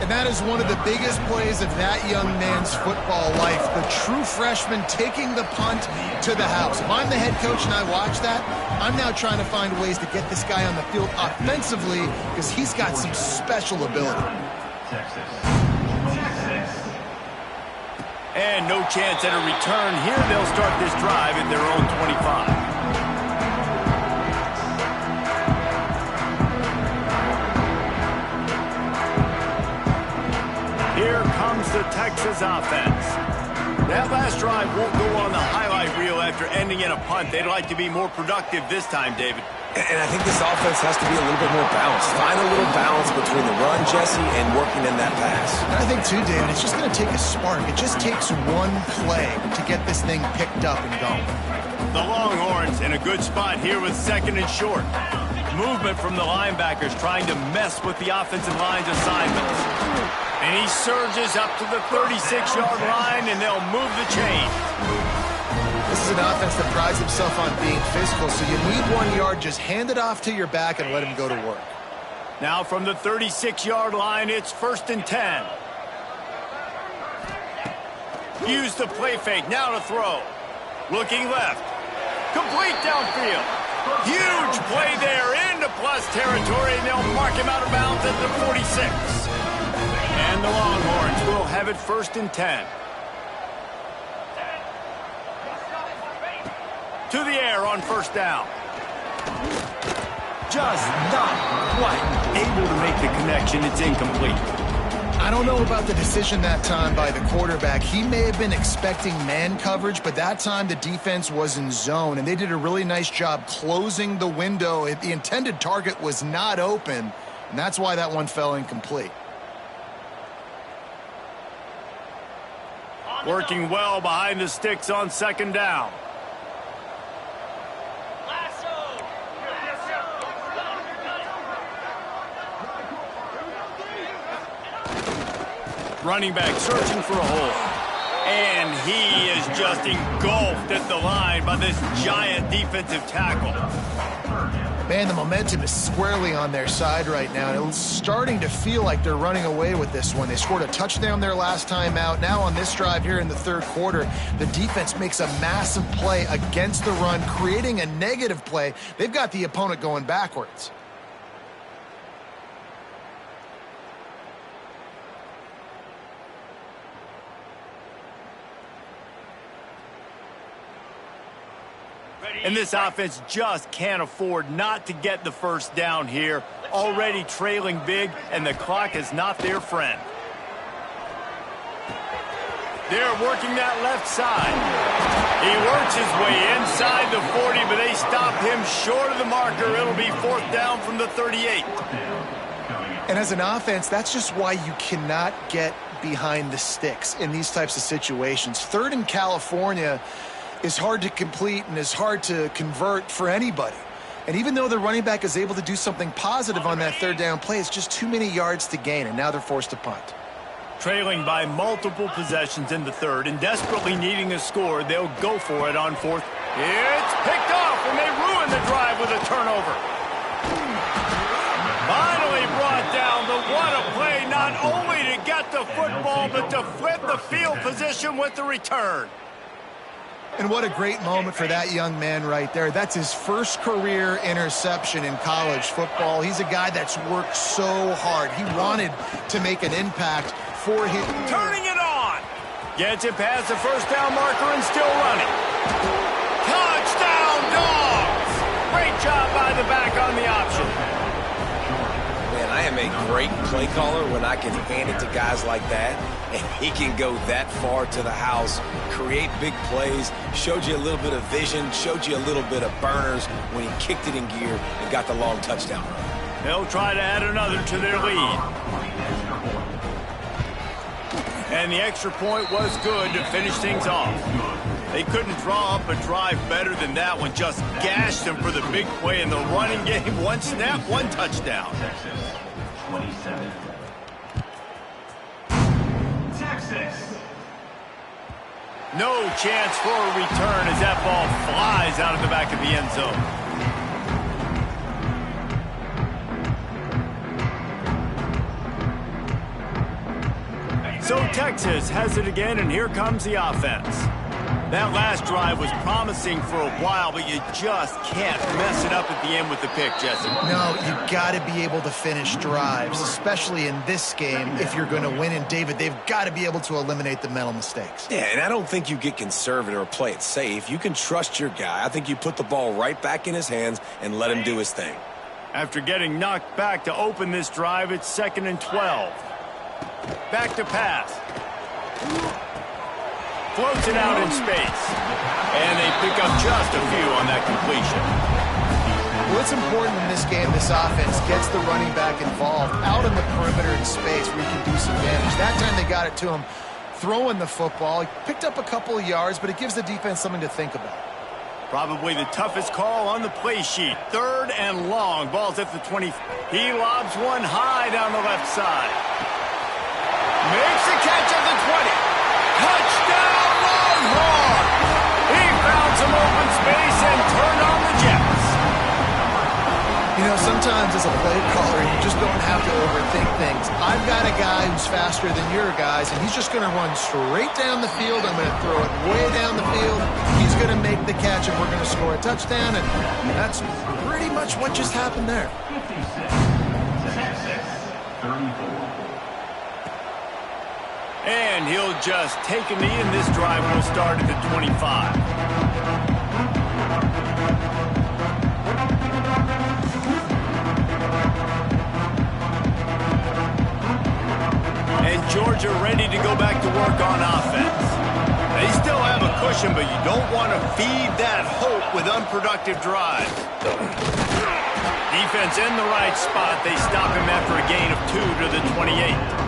And that is one of the biggest plays of that young man's football life. The true freshman taking the punt to the house. If I'm the head coach and I watch that, I'm now trying to find ways to get this guy on the field offensively because he's got some special ability. And no chance at a return here. They'll start this drive at their own 25. Here comes the Texas offense. That last drive won't go on the highlight reel after ending in a punt. They'd like to be more productive this time, David. And I think this offense has to be a little bit more balanced. Find a little balance between the run, Jesse, and working in that pass. And I think, too, David, it's just going to take a spark. It just takes one play to get this thing picked up and going. The Longhorns in a good spot here with second and short. Movement from the linebackers trying to mess with the offensive line's assignments. And he surges up to the 36-yard line, and they'll move the chain. This is an offense that prides himself on being physical, so you need 1 yard, just hand it off to your back and let him go to work. Now from the 36-yard line, it's 1st and 10. Use the play fake, now to throw. Looking left. Complete downfield. Huge play there into plus territory, and they'll mark him out of bounds at the 46. And the Longhorns will have it 1st and 10. To the air on 1st down. Just not quite able to make the connection. It's incomplete. I don't know about the decision that time by the quarterback. He may have been expecting man coverage, but that time the defense was in zone, and they did a really nice job closing the window. The intended target was not open, and that's why that one fell incomplete. Working well behind the sticks on 2nd down. Running back searching for a hole. And he is just engulfed at the line by this giant defensive tackle. Man, the momentum is squarely on their side right now. And it's starting to feel like they're running away with this one. They scored a touchdown their last time out. Now on this drive here in the 3rd quarter, the defense makes a massive play against the run, creating a negative play. They've got the opponent going backwards. And this offense just can't afford not to get the 1st down here. Already trailing big, and the clock is not their friend. They're working that left side. He works his way inside the 40, but they stop him short of the marker. It'll be 4th down from the 38. And as an offense, that's just why you cannot get behind the sticks in these types of situations. 3rd in California is hard to complete and is hard to convert for anybody. And even though the running back is able to do something positive on that 3rd down play, it's just too many yards to gain, and now they're forced to punt. Trailing by multiple possessions in the 3rd and desperately needing a score, they'll go for it on 4th. It's picked off, and they ruin the drive with a turnover. Finally brought down, but what a play, not only to get the football, but to flip the field position with the return. And what a great moment for that young man right there. That's his first career interception in college football. He's a guy that's worked so hard. He wanted to make an impact for his... Turning it on. Gets it past the 1st down marker and still running. Touchdown, Dogs! Great job by the back on the option. Man, I am a great play caller when I can hand it to guys like that, and he can go that far to the house, create big plays, showed you a little bit of vision, showed you a little bit of burners when he kicked it in gear and got the long touchdown run. They'll try to add another to their lead. And the extra point was good to finish things off. They couldn't draw up a drive better than that one. Just gashed them for the big play in the running game. One snap, one touchdown. 27. Texas. No chance for a return as that ball flies out of the back of the end zone. So Texas has it again, and here comes the offense. That last drive was promising for a while, but you just can't mess it up at the end with the pick, Jesse. No, you've got to be able to finish drives, especially in this game if you're going to win. And, David, they've got to be able to eliminate the mental mistakes. Yeah, and I don't think you get conservative or play it safe. You can trust your guy. I think you put the ball right back in his hands and let him do his thing. After getting knocked back to open this drive, it's 2nd and 12. Back to pass. Floats it out in space. And they pick up just a few on that completion. What's important in this game, this offense gets the running back involved out in the perimeter in space where he can do some damage. That time they got it to him throwing the football. He picked up a couple of yards, but it gives the defense something to think about. Probably the toughest call on the play sheet. 3rd and long. Ball's at the 20. He lobs one high down the left side. Makes the catch at the 20. Touchdown, Longhorn! He found some open space and turned on the Jets. You know, sometimes as a play caller, you just don't have to overthink things. I've got a guy who's faster than your guys, and he's just going to run straight down the field. I'm going to throw it way down the field. He's going to make the catch, and we're going to score a touchdown, and that's pretty much what just happened there. 56, 34. And he'll just take a knee, and this drive will start at the 25. And Georgia ready to go back to work on offense. They still have a cushion, but you don't want to feed that hope with unproductive drives. Defense in the right spot. They stop him after a gain of 2 to the 28.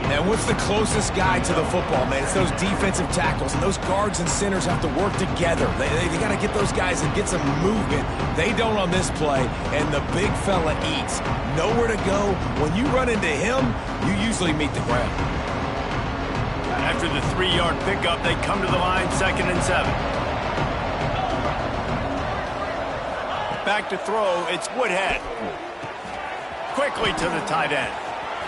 And what's the closest guy to the football, man? It's those defensive tackles, and those guards and centers have to work together. They got to get those guys and get some movement. They don't on this play, and the big fella eats. Nowhere to go. When you run into him, you usually meet the ground. After the 3-yard pickup, they come to the line, 2nd and 7. Back to throw, it's Woodhead. Quickly to the tight end.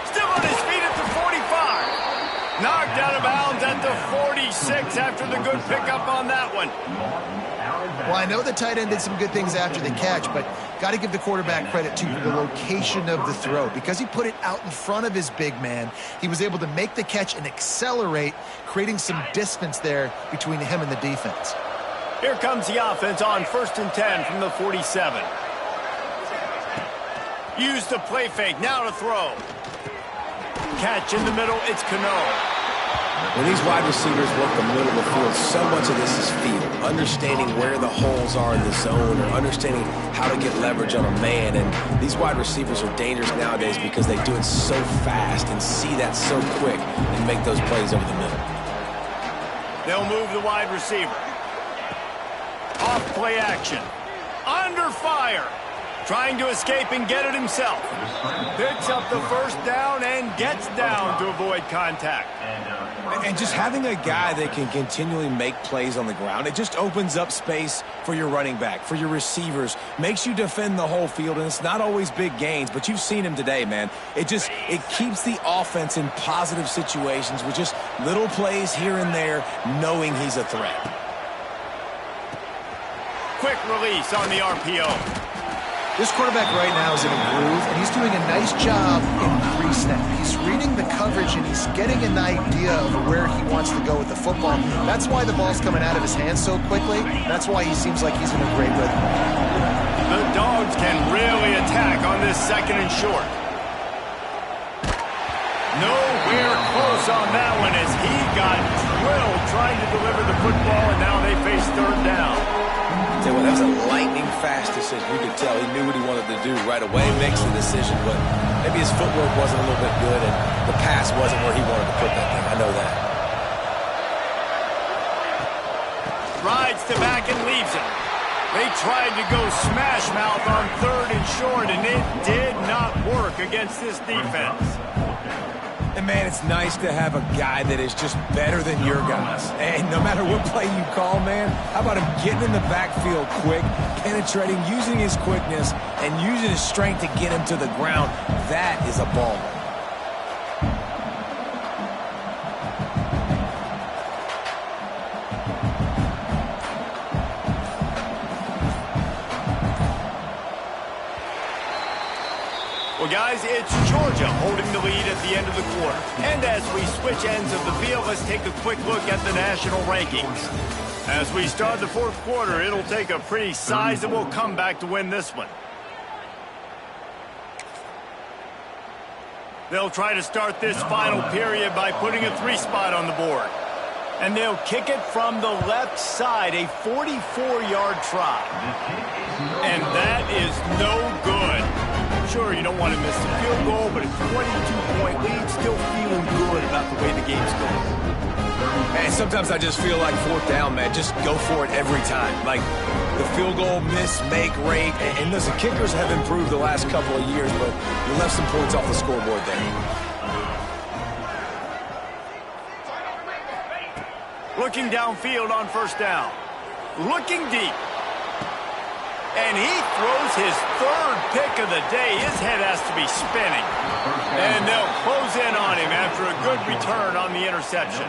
Still on his feet at the 45. Knocked out of bounds at the 46 after the good pickup on that one. Well, I know the tight end did some good things after the catch, but got to give the quarterback credit, too, for the location of the throw. Because he put it out in front of his big man, he was able to make the catch and accelerate, creating some distance there between him and the defense. Here comes the offense on 1st and 10 from the 47. Use the play fake, now to throw. Catch in the middle, it's Cano. When these wide receivers work the middle of the field, so much of this is feel. Understanding where the holes are in the zone, or understanding how to get leverage on a man. And these wide receivers are dangerous nowadays because they do it so fast and see that so quick and make those plays over the middle. They'll move the wide receiver. Off play action. Under fire. Trying to escape and get it himself. Picks up the 1st down and gets down to avoid contact. And just having a guy that can continually make plays on the ground, it just opens up space for your running back, for your receivers, makes you defend the whole field, and it's not always big gains, but you've seen him today, man. It keeps the offense in positive situations with just little plays here and there, knowing he's a threat. Quick release on the RPO. This quarterback right now is in a groove, and he's doing a nice job in pre-snap. He's reading the coverage, and he's getting an idea of where he wants to go with the football. That's why the ball's coming out of his hands so quickly. That's why he seems like he's in a great rhythm. The Dogs can really attack on this 2nd and short. Nowhere close on that one as he got drilled trying to deliver the football, and now they face 3rd down. That was a lightning-fast decision. You could tell he knew what he wanted to do right away, makes the decision, but maybe his footwork wasn't a little bit good, and the pass wasn't where he wanted to put that thing. I know that. Rides to back and leaves it. They tried to go smash mouth on 3rd and short, and it did not work against this defense. And, man, it's nice to have a guy that is just better than your guys. And no matter what play you call, man, how about him getting in the backfield quick, penetrating, using his quickness, and using his strength to get him to the ground. That is a ball. Well, guys, it's Georgia holding the lead at the end of the quarter. And as we switch ends of the field, let's take a quick look at the national rankings. As we start the fourth quarter, it'll take a pretty sizable comeback to win this one. They'll try to start this final period by putting a 3-spot on the board. And they'll kick it from the left side, a 44-yard try. And that is no good. Sure, you don't want to miss the field goal, but a 22-point lead, still feeling good about the way the game's going. Man, sometimes I just feel like fourth down, man. Just go for it every time. Like the field goal miss, make rate. And listen, kickers have improved the last couple of years, but you left some points off the scoreboard there. Looking downfield on first down. Looking deep. And he throws his third pick of the day. His head has to be spinning. And they'll close in on him after a good return on the interception.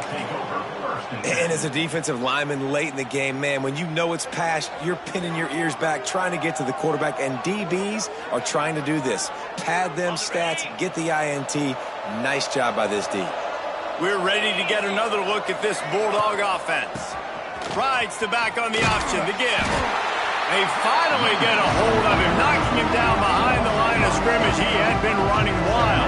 And as a defensive lineman late in the game, man, when you know it's past, you're pinning your ears back, trying to get to the quarterback. And DBs are trying to do this. Pad them stats, get the INT. Nice job by this D. We're ready to get another look at this Bulldog offense. Rides the back on the option, the give. They finally get a hold of him, knocking him down behind the line of scrimmage. He had been running wild.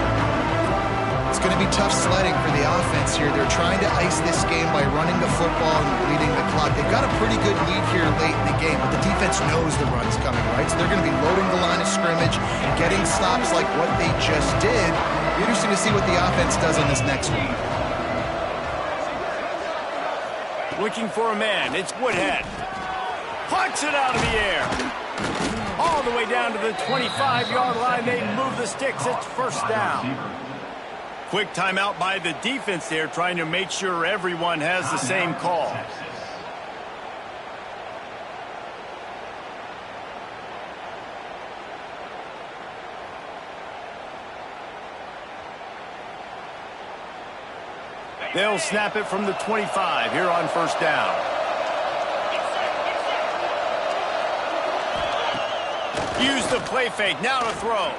It's going to be tough sledding for the offense here. They're trying to ice this game by running the football and bleeding the clock. They've got a pretty good lead here late in the game, but the defense knows the run's coming, right? So they're going to be loading the line of scrimmage, getting stops like what they just did. Be interesting to see what the offense does on this next one. Looking for a man, it's Woodhead. Punch it out of the air. All the way down to the 25-yard line. They move the sticks. It's first down. Quick timeout by the defense there, trying to make sure everyone has the same call. They'll snap it from the 25 here on first down. Use the play fake, now to throw.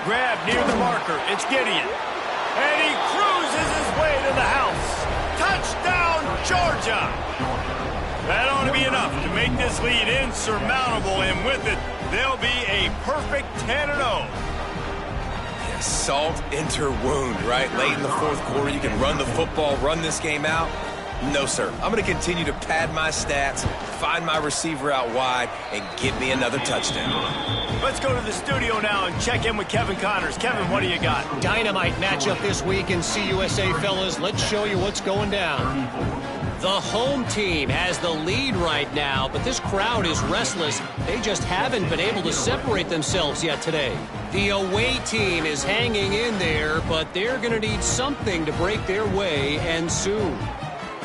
Grab near the marker, it's Gideon. And he cruises his way to the house. Touchdown, Georgia! That ought to be enough to make this lead insurmountable, and with it, they'll be a perfect 10-0. Salt enter wound, right? Late in the fourth quarter, you can run the football, run this game out. No, sir. I'm going to continue to pad my stats, find my receiver out wide, and get me another touchdown. Let's go to the studio now and check in with Kevin Connors. Kevin, what do you got? Dynamite matchup this week in CUSA, fellas. Let's show you what's going down. The home team has the lead right now, but this crowd is restless. They just haven't been able to separate themselves yet today. The away team is hanging in there, but they're going to need something to break their way, and soon.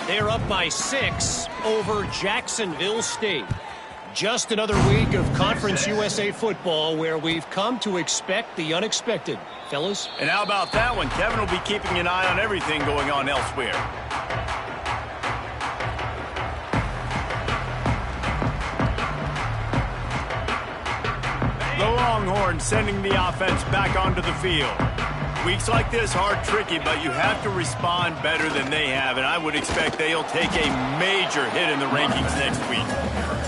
They're up by 6 over Jacksonville State. Just another week of Conference USA football where we've come to expect the unexpected. Fellas? And how about that one? Kevin will be keeping an eye on everything going on elsewhere. The Longhorns sending the offense back onto the field. Weeks like this are tricky, but you have to respond better than they have, and I would expect they'll take a major hit in the rankings next week.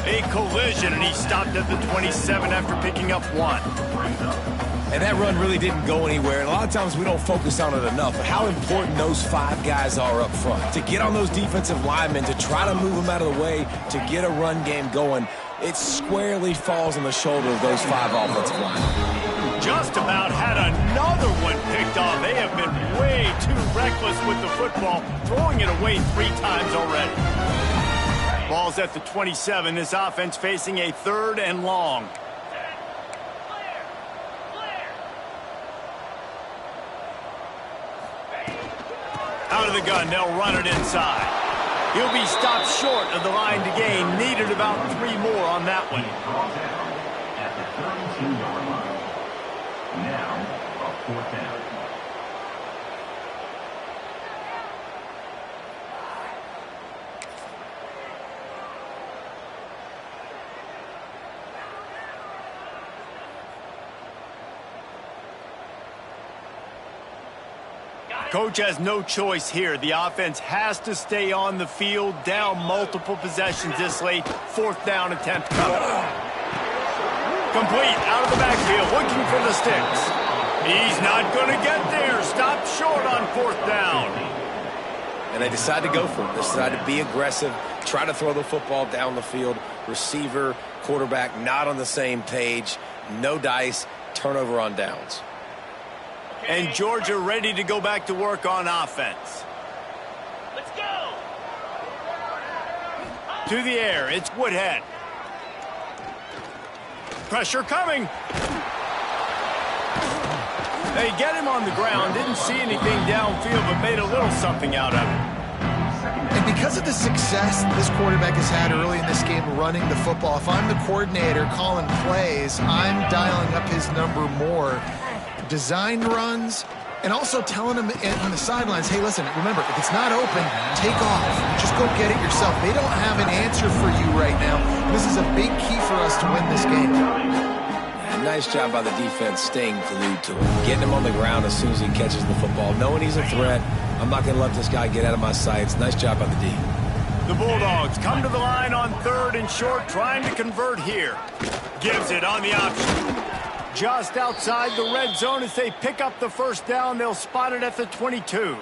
A collision, and he stopped at the 27 after picking up 1. And that run really didn't go anywhere, and a lot of times we don't focus on it enough, but how important those 5 guys are up front. To get on those defensive linemen, to try to move them out of the way, to get a run game going, it squarely falls on the shoulder of those 5 offensive linemen. Just about had another one picked off. They have been way too reckless with the football, throwing it away 3 times already. Ball's at the 27. This offense facing a 3rd and long. Out of the gun, they'll run it inside. He'll be stopped short of the line to gain. Needed about 3 more on that one. At the 32-yard line. Now, a 4th down. Coach has no choice here. The offense has to stay on the field, down multiple possessions this late. 4th down attempt coming. Complete out of the backfield, looking for the sticks. He's not going to get there. Stopped short on 4th down. And they decide to go for it. They decide to be aggressive, try to throw the football down the field. Receiver, quarterback, not on the same page. No dice, turnover on downs. And Georgia ready to go back to work on offense. Let's go! To the air, it's Woodhead. Pressure coming. They get him on the ground, didn't see anything downfield, but made a little something out of it. And because of the success this quarterback has had early in this game running the football, if I'm the coordinator calling plays, I'm dialing up his number more. Designed runs, and also telling him on the sidelines, hey, listen, remember, if it's not open, take off. Just go get it yourself. They don't have an answer for you right now. This is a big key for us to win this game. Nice job by the defense staying glued to him, getting him on the ground as soon as he catches the football, knowing he's a threat. I'm not going to let this guy get out of my sights. Nice job by the D. The Bulldogs come to the line on 3rd and short, trying to convert here. Gives it on the option. Just outside the red zone as they pick up the 1st down. They'll spot it at the 22.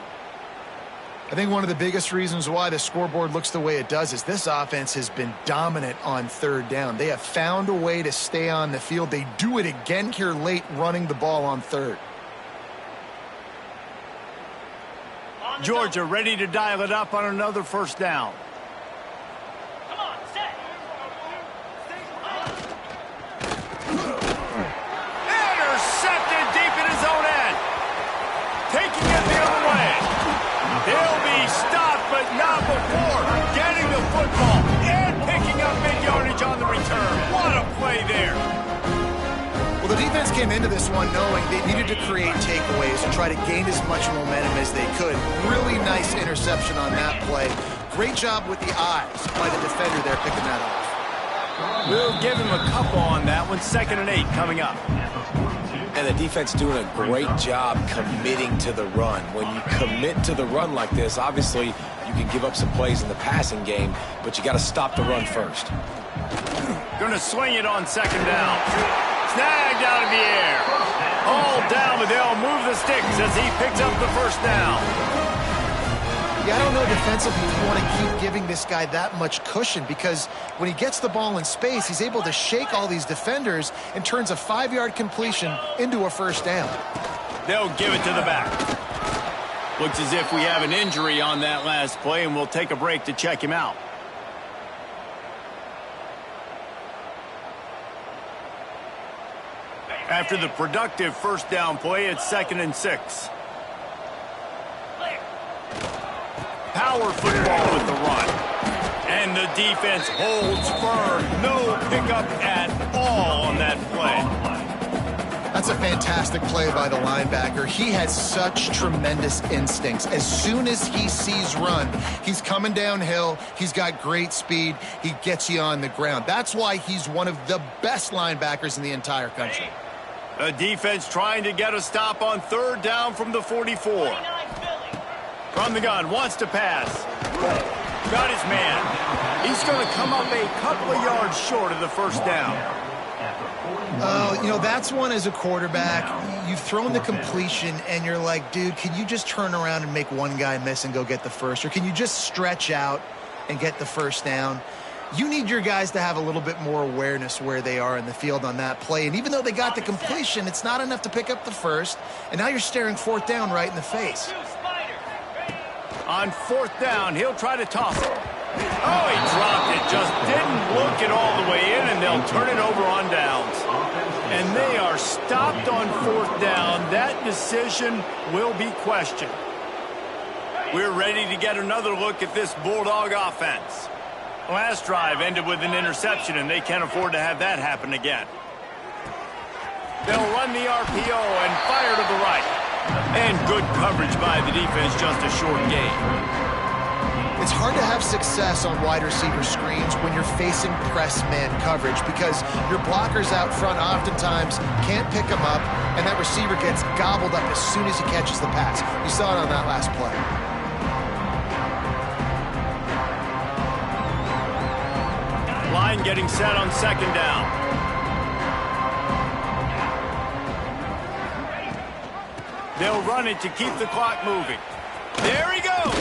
I think one of the biggest reasons why the scoreboard looks the way it does is this offense has been dominant on 3rd down. They have found a way to stay on the field. They do it again here late, running the ball on 3rd. Georgia ready to dial it up on another 1st down. Come on, set! Intercepted deep in his own end. Taking it the other way. They'll be stopped, but not before getting the football and picking up big yardage on the return. What a play there. Well, the defense came into this one knowing they needed to create takeaways and try to gain as much momentum as they could. Really nice interception on that play. Great job with the eyes by the defender there picking that off. We'll give him a couple on that one. 2nd and 8 coming up. And the defense doing a great job committing to the run. When you commit to the run like this, obviously you can give up some plays in the passing game, but you got to stop the run first. Going to swing it on 2nd down. Snagged out of the air. All down, but they'll move the sticks as he picks up the 1st down. Yeah, I don't know defensively if you want to keep giving this guy that much cushion, because when he gets the ball in space, he's able to shake all these defenders and turns a 5-yard completion into a 1st down. They'll give it to the back. Looks as if we have an injury on that last play, and we'll take a break to check him out. After the productive 1st down play, it's 2nd and 6. Power football with the run. And the defense holds firm. No pickup at all on that play. That's a fantastic play by the linebacker. He has such tremendous instincts. As soon as he sees run, he's coming downhill. He's got great speed. He gets you on the ground. That's why he's one of the best linebackers in the entire country. The defense trying to get a stop on 3rd down from the 44. From the gun, wants to pass. Got his man. He's going to come up a couple of yards short of the 1st down. You know, that's one as a quarterback. You've thrown the completion, and you're like, dude, can you just turn around and make one guy miss and go get the 1st? Or can you just stretch out and get the 1st down? You need your guys to have a little bit more awareness where they are in the field on that play. And even though they got the completion, it's not enough to pick up the 1st. And now you're staring 4th down right in the face. On 4th down, he'll try to toss it. Oh, he dropped it. Just didn't look it all the way in, and they'll turn it over on downs. And they are stopped on 4th down. That decision will be questioned. We're ready to get another look at this Bulldog offense. Last drive ended with an interception, and they can't afford to have that happen again. They'll run the RPO and fire to the right. And good coverage by the defense, just a short gain. It's hard to have success on wide receiver screens when you're facing press man coverage because your blockers out front oftentimes can't pick them up, and that receiver gets gobbled up as soon as he catches the pass. You saw it on that last play. Line getting set on second down. They'll run it to keep the clock moving. There he goes.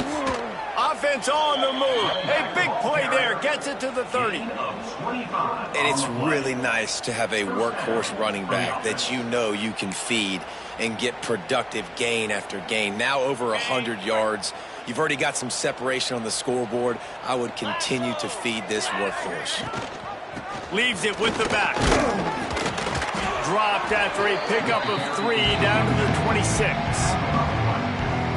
Offense on the move. A big play there. Gets it to the 30. And it's really nice to have a workhorse running back that you know you can feed and get productive gain after gain. Now over 100 yards. You've already got some separation on the scoreboard. I would continue to feed this workhorse. Leaves it with the back. Dropped after a pickup of 3 down to the 26.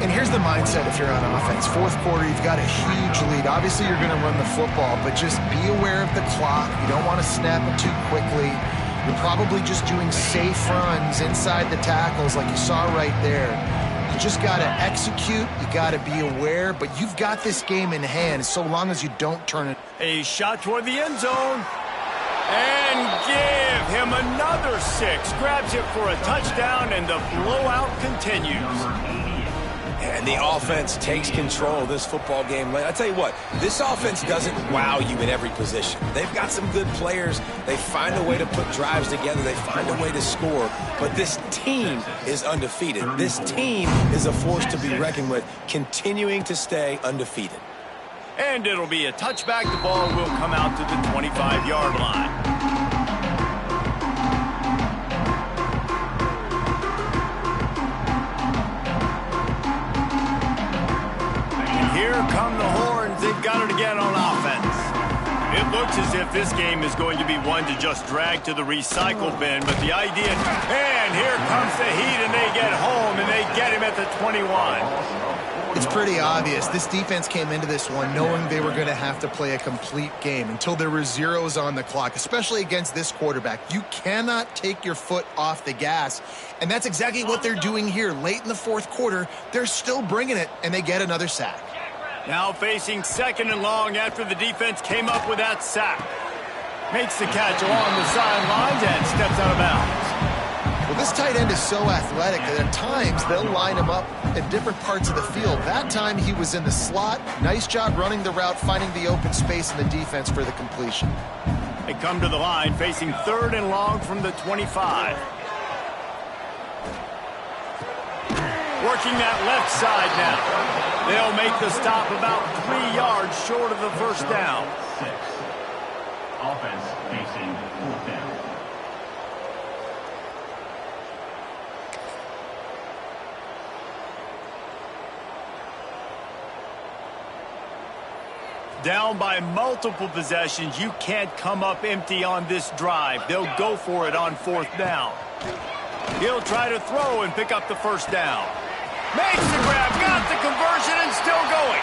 And here's the mindset if you're on offense. Fourth quarter, you've got a huge lead. Obviously, you're going to run the football, but just be aware of the clock. You don't want to snap it too quickly. You're probably just doing safe runs inside the tackles like you saw right there. You just got to execute. You got to be aware, but you've got this game in hand so long as you don't turn it. A shot toward the end zone. And give him another 6. Grabs it for a touchdown, and the blowout continues. And the offense takes control of this football game. I tell you what, this offense doesn't wow you in every position. They've got some good players. They find a way to put drives together. They find a way to score. But this team is undefeated. This team is a force to be reckoned with, continuing to stay undefeated. And it'll be a touchback. The ball will come out to the 25-yard line. Here come the horns. They've got it again on offense. It looks as if this game is going to be one to just drag to the recycle bin, but the idea, and here comes the heat, and they get home, and they get him at the 21. It's pretty obvious. This defense came into this one knowing they were going to have to play a complete game until there were zeros on the clock, especially against this quarterback. You cannot take your foot off the gas, and that's exactly what they're doing here. Late in the fourth quarter, they're still bringing it, and they get another sack. Now facing second and long after the defense came up with that sack. Makes the catch along the sidelines and steps out of bounds. Well, this tight end is so athletic that at times they'll line him up in different parts of the field. That time he was in the slot. Nice job running the route, finding the open space in the defense for the completion. They come to the line facing third and long from the 25. Working that left side now. They'll make the stop about 3 yards short of the first down. 6. Offense facing 4th down. Down by multiple possessions, you can't come up empty on this drive. They'll go for it on 4th down. He'll try to throw and pick up the first down. Makes the grab, got the conversion, and still going.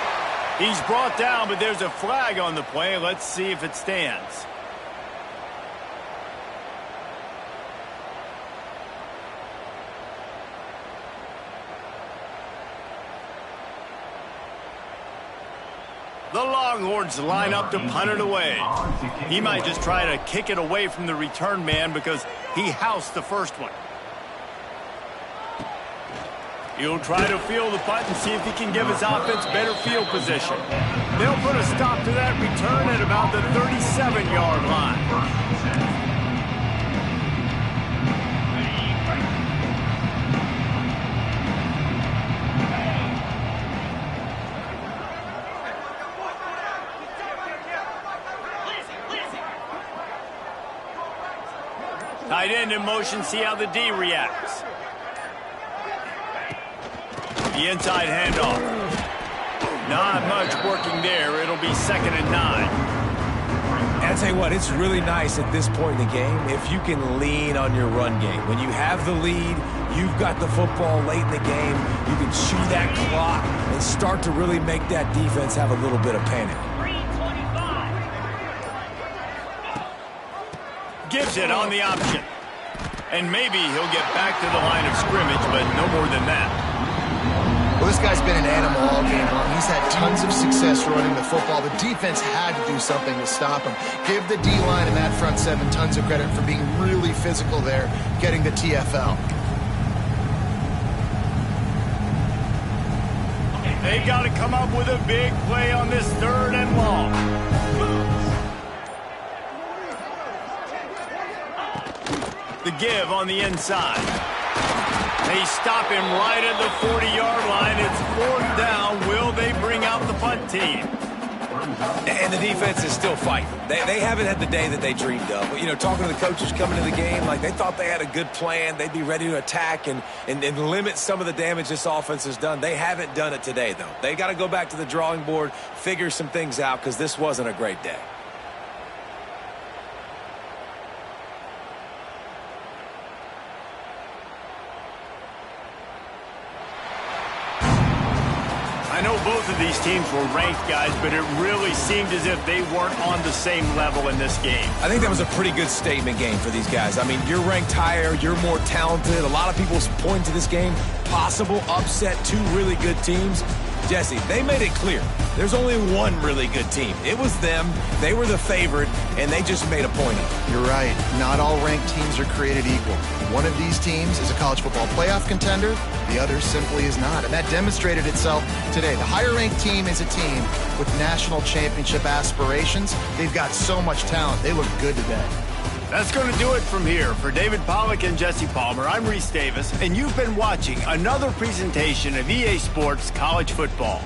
He's brought down, but there's a flag on the play. Let's see if it stands. The Longhorns line up to punt it away. He might just try to kick it away from the return man because he housed the first one. He'll try to field the punt and see if he can give his offense better field position. They'll put a stop to that return at about the 37-yard line. Tight end in motion, see how the D reacts. The inside handoff. Not much working there. It'll be 2nd and 9. And I tell you what, it's really nice at this point in the game if you can lean on your run game. When you have the lead, you've got the football late in the game, you can chew that clock and start to really make that defense have a little bit of panic. Gives it on the option. And maybe he'll get back to the line of scrimmage, but no more than that. Well, Well, this guy's been an animal all game long. He's had tons of success running the football. The defense had to do something to stop him. Give the D-line and that front seven tons of credit for being really physical there, getting the TFL. They got to come up with a big play on this 3rd and long. The give on the inside. They stop him right at the 40-yard line. It's 4th down. Will they bring out the punt team? And the defense is still fighting. They haven't had the day that they dreamed of. But, you know, talking to the coaches coming to the game, like they thought they had a good plan. They'd be ready to attack and limit some of the damage this offense has done. They haven't done it today, though. They got to go back to the drawing board, figure some things out, because this wasn't a great day. I know both of these teams were ranked, guys, but it really seemed as if they weren't on the same level in this game. I think that was a pretty good statement game for these guys. I mean, you're ranked higher, you're more talented. A lot of people point to this game, possible upset, 2 really good teams. Jesse, they made it clear. There's only one really good team. It was them. They were the favorite, and they just made a point of it. You're right. Not all ranked teams are created equal. One of these teams is a college football playoff contender. The other simply is not. And that demonstrated itself today. The higher-ranked team is a team with national championship aspirations. They've got so much talent. They look good today. That's going to do it from here. For David Pollack and Jesse Palmer, I'm Reese Davis, and you've been watching another presentation of EA Sports College Football.